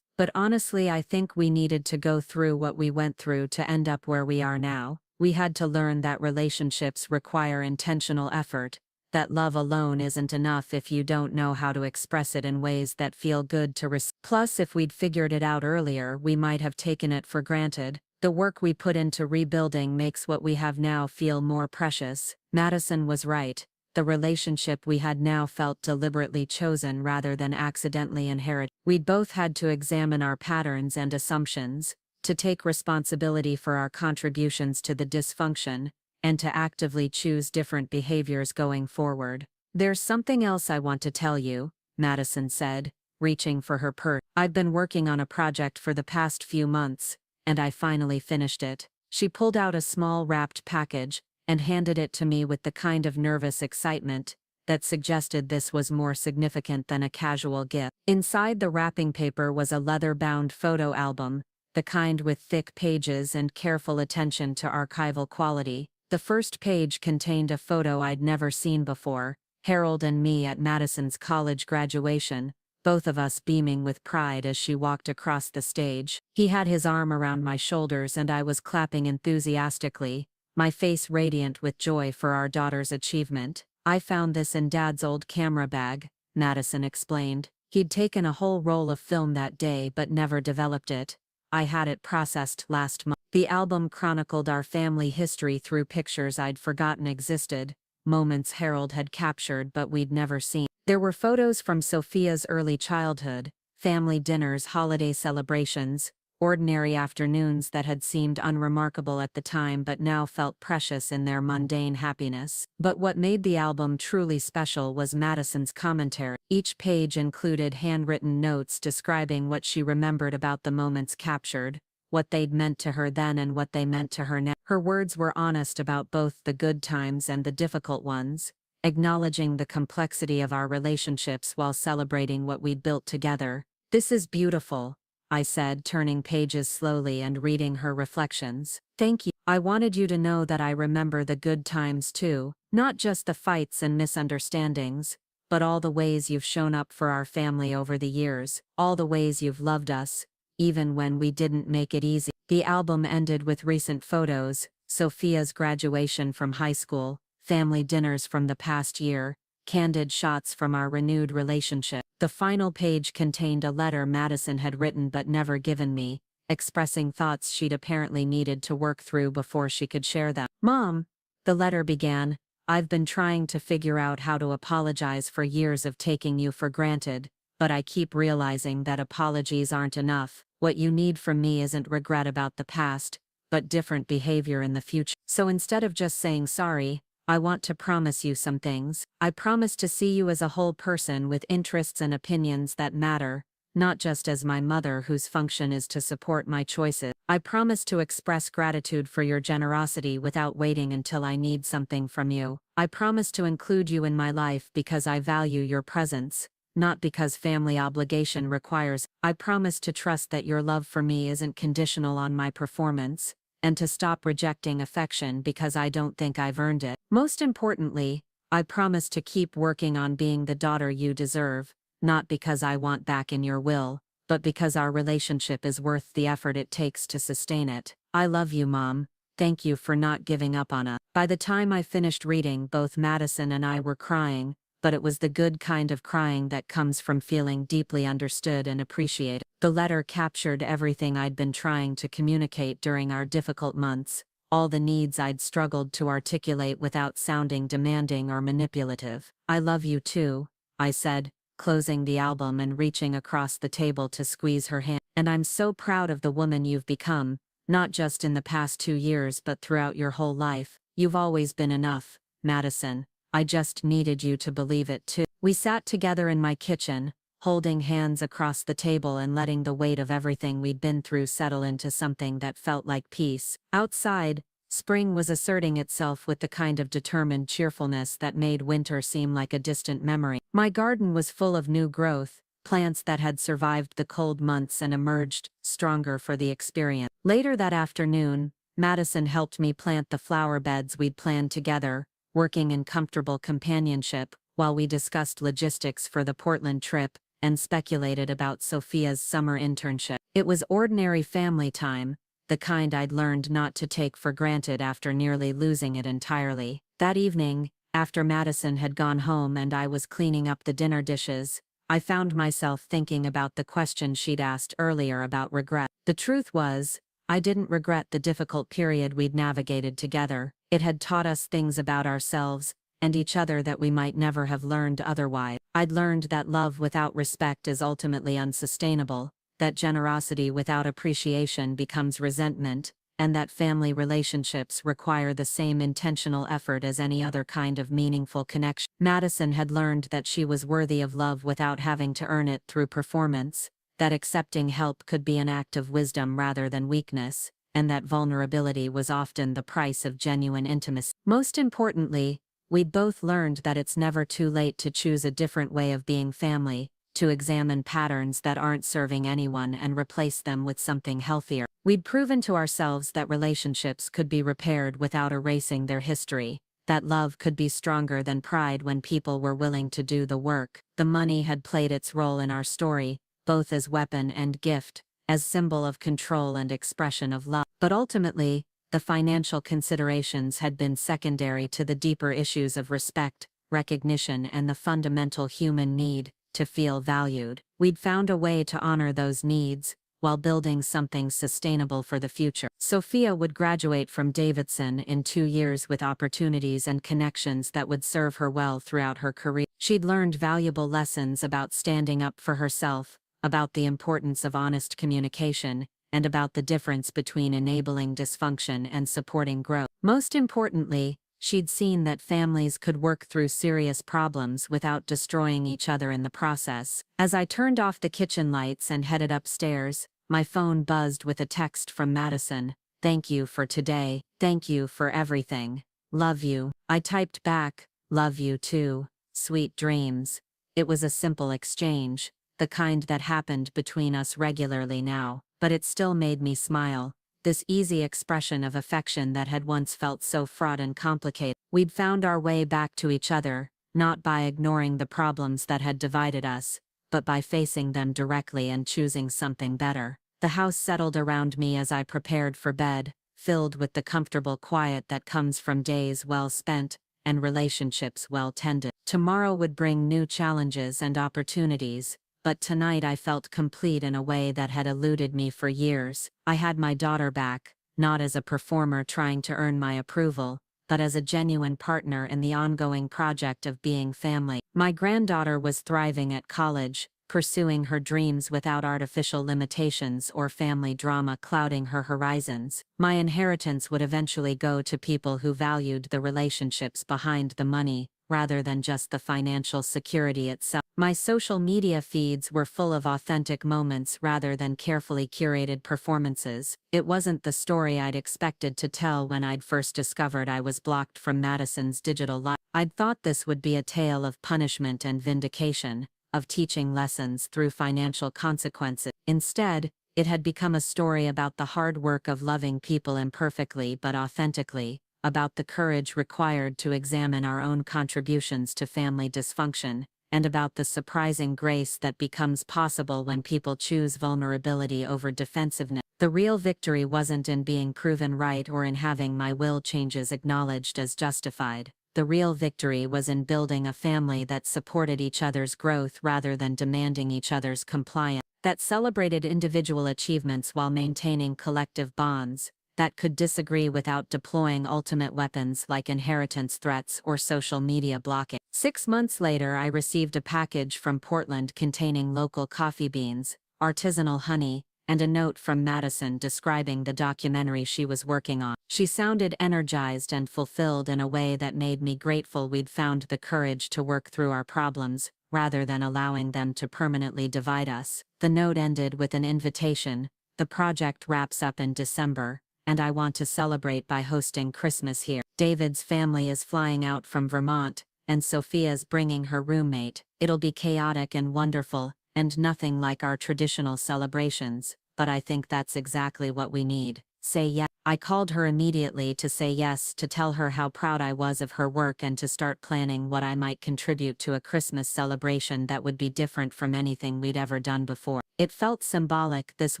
but honestly I think we needed to go through what we went through to end up where we are now. We had to learn that relationships require intentional effort, that love alone isn't enough if you don't know how to express it in ways that feel good to receive. Plus, if we'd figured it out earlier, we might have taken it for granted. The work we put into rebuilding makes what we have now feel more precious. Madison was right. The relationship we had now felt deliberately chosen rather than accidentally inherited. We'd both had to examine our patterns and assumptions, to take responsibility for our contributions to the dysfunction, and to actively choose different behaviors going forward. There's something else I want to tell you, Madison said, reaching for her purse. I've been working on a project for the past few months, and I finally finished it. She pulled out a small wrapped package and handed it to me with the kind of nervous excitement that suggested this was more significant than a casual gift. Inside the wrapping paper was a leather-bound photo album, the kind with thick pages and careful attention to archival quality. The first page contained a photo I'd never seen before: Harold and me at Madison's college graduation, both of us beaming with pride as she walked across the stage. He had his arm around my shoulders and I was clapping enthusiastically, my face radiant with joy for our daughter's achievement. I found this in Dad's old camera bag, Madison explained. He'd taken a whole roll of film that day but never developed it. I had it processed last month. The album chronicled our family history through pictures I'd forgotten existed, moments Harold had captured but we'd never seen. There were photos from Sophia's early childhood, family dinners, holiday celebrations, ordinary afternoons that had seemed unremarkable at the time but now felt precious in their mundane happiness. But what made the album truly special was Madison's commentary. Each page included handwritten notes describing what she remembered about the moments captured, what they'd meant to her then and what they meant to her now. Her words were honest about both the good times and the difficult ones, acknowledging the complexity of our relationships while celebrating what we'd built together. "This is beautiful," I said, turning pages slowly and reading her reflections. "Thank you. I wanted you to know that I remember the good times too, not just the fights and misunderstandings, but all the ways you've shown up for our family over the years, all the ways you've loved us, even when we didn't make it easy." The album ended with recent photos, Sophia's graduation from high school, family dinners from the past year, candid shots from our renewed relationship. The final page contained a letter Madison had written but never given me, expressing thoughts she'd apparently needed to work through before she could share them. "Mom," the letter began, "I've been trying to figure out how to apologize for years of taking you for granted, but I keep realizing that apologies aren't enough. What you need from me isn't regret about the past, but different behavior in the future. So instead of just saying sorry, I want to promise you some things. I promise to see you as a whole person with interests and opinions that matter, not just as my mother whose function is to support my choices. I promise to express gratitude for your generosity without waiting until I need something from you. I promise to include you in my life because I value your presence, not because family obligation requires. I promise to trust that your love for me isn't conditional on my performance, and to stop rejecting affection because I don't think I've earned it. Most importantly, I promise to keep working on being the daughter you deserve, not because I want back in your will, but because our relationship is worth the effort it takes to sustain it. I love you, Mom. Thank you for not giving up on us." By the time I finished reading, both Madison and I were crying, but it was the good kind of crying that comes from feeling deeply understood and appreciated. The letter captured everything I'd been trying to communicate during our difficult months, all the needs I'd struggled to articulate without sounding demanding or manipulative. "I love you too," I said, closing the album and reaching across the table to squeeze her hand. "And I'm so proud of the woman you've become, not just in the past 2 years but throughout your whole life. You've always been enough, Madison. I just needed you to believe it too." We sat together in my kitchen, holding hands across the table and letting the weight of everything we'd been through settle into something that felt like peace. Outside, spring was asserting itself with the kind of determined cheerfulness that made winter seem like a distant memory. My garden was full of new growth, plants that had survived the cold months and emerged stronger for the experience. Later that afternoon, Madison helped me plant the flower beds we'd planned together, working in comfortable companionship while we discussed logistics for the Portland trip and speculated about Sophia's summer internship. It was ordinary family time, the kind I'd learned not to take for granted after nearly losing it entirely. That evening, after Madison had gone home and I was cleaning up the dinner dishes, I found myself thinking about the question she'd asked earlier about regret. The truth was, I didn't regret the difficult period we'd navigated together. It had taught us things about ourselves and each other that we might never have learned otherwise. I'd learned that love without respect is ultimately unsustainable, that generosity without appreciation becomes resentment, and that family relationships require the same intentional effort as any other kind of meaningful connection. Madison had learned that she was worthy of love without having to earn it through performance, that accepting help could be an act of wisdom rather than weakness, and that vulnerability was often the price of genuine intimacy. Most importantly, we'd both learned that it's never too late to choose a different way of being family, to examine patterns that aren't serving anyone and replace them with something healthier. We'd proven to ourselves that relationships could be repaired without erasing their history, that love could be stronger than pride when people were willing to do the work. The money had played its role in our story, both as weapon and gift, as symbol of control and expression of love. But ultimately, the financial considerations had been secondary to the deeper issues of respect, recognition, and the fundamental human need to feel valued. We'd found a way to honor those needs while building something sustainable for the future. Sophia would graduate from Davidson in 2 years with opportunities and connections that would serve her well throughout her career. She'd learned valuable lessons about standing up for herself, about the importance of honest communication, and about the difference between enabling dysfunction and supporting growth. Most importantly, she'd seen that families could work through serious problems without destroying each other in the process. As I turned off the kitchen lights and headed upstairs, my phone buzzed with a text from Madison. "Thank you for today. Thank you for everything. Love you." I typed back, "Love you too. Sweet dreams." It was a simple exchange, the kind that happened between us regularly now, but it still made me smile. This easy expression of affection that had once felt so fraught and complicated. We'd found our way back to each other, not by ignoring the problems that had divided us, but by facing them directly and choosing something better. The house settled around me as I prepared for bed, filled with the comfortable quiet that comes from days well spent and relationships well tended. Tomorrow would bring new challenges and opportunities, but tonight I felt complete in a way that had eluded me for years. I had my daughter back, not as a performer trying to earn my approval, but as a genuine partner in the ongoing project of being family. My granddaughter was thriving at college, pursuing her dreams without artificial limitations or family drama clouding her horizons. My inheritance would eventually go to people who valued the relationships behind the money, rather than just the financial security itself. My social media feeds were full of authentic moments rather than carefully curated performances. It wasn't the story I'd expected to tell when I'd first discovered I was blocked from Madison's digital life. I'd thought this would be a tale of punishment and vindication, of teaching lessons through financial consequences. Instead, it had become a story about the hard work of loving people imperfectly but authentically, about the courage required to examine our own contributions to family dysfunction, and about the surprising grace that becomes possible when people choose vulnerability over defensiveness. The real victory wasn't in being proven right or in having my will changes acknowledged as justified. The real victory was in building a family that supported each other's growth rather than demanding each other's compliance, that celebrated individual achievements while maintaining collective bonds, that could disagree without deploying ultimate weapons like inheritance threats or social media blocking. 6 months later, I received a package from Portland containing local coffee beans, artisanal honey, and a note from Madison describing the documentary she was working on. She sounded energized and fulfilled in a way that made me grateful we'd found the courage to work through our problems, rather than allowing them to permanently divide us. The note ended with an invitation. "The project wraps up in December, and I want to celebrate by hosting Christmas here. David's family is flying out from Vermont, and Sophia's bringing her roommate. It'll be chaotic and wonderful, and nothing like our traditional celebrations, but I think that's exactly what we need. Say yes." I called her immediately to say yes, to tell her how proud I was of her work and to start planning what I might contribute to a Christmas celebration that would be different from anything we'd ever done before. It felt symbolic, this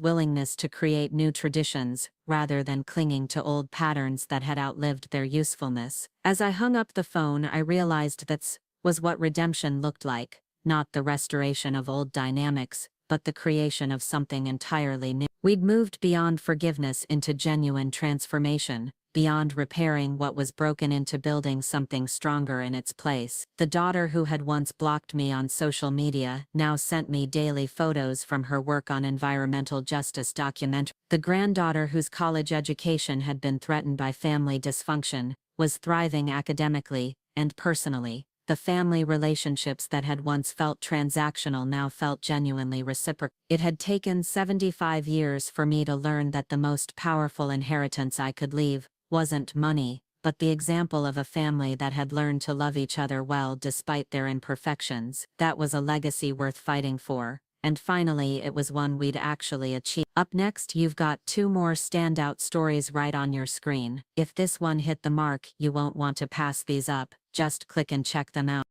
willingness to create new traditions, rather than clinging to old patterns that had outlived their usefulness. As I hung up the phone, I realized that was what redemption looked like, not the restoration of old dynamics, but the creation of something entirely new. We'd moved beyond forgiveness into genuine transformation, beyond repairing what was broken into building something stronger in its place. The daughter who had once blocked me on social media now sent me daily photos from her work on environmental justice documentary. The granddaughter whose college education had been threatened by family dysfunction was thriving academically and personally. The family relationships that had once felt transactional now felt genuinely reciprocal. It had taken 75 years for me to learn that the most powerful inheritance I could leave wasn't money, but the example of a family that had learned to love each other well despite their imperfections. That was a legacy worth fighting for. And finally, it was one we'd actually achieved. Up next, you've got 2 more standout stories right on your screen. If this one hit the mark, you won't want to pass these up. Just click and check them out.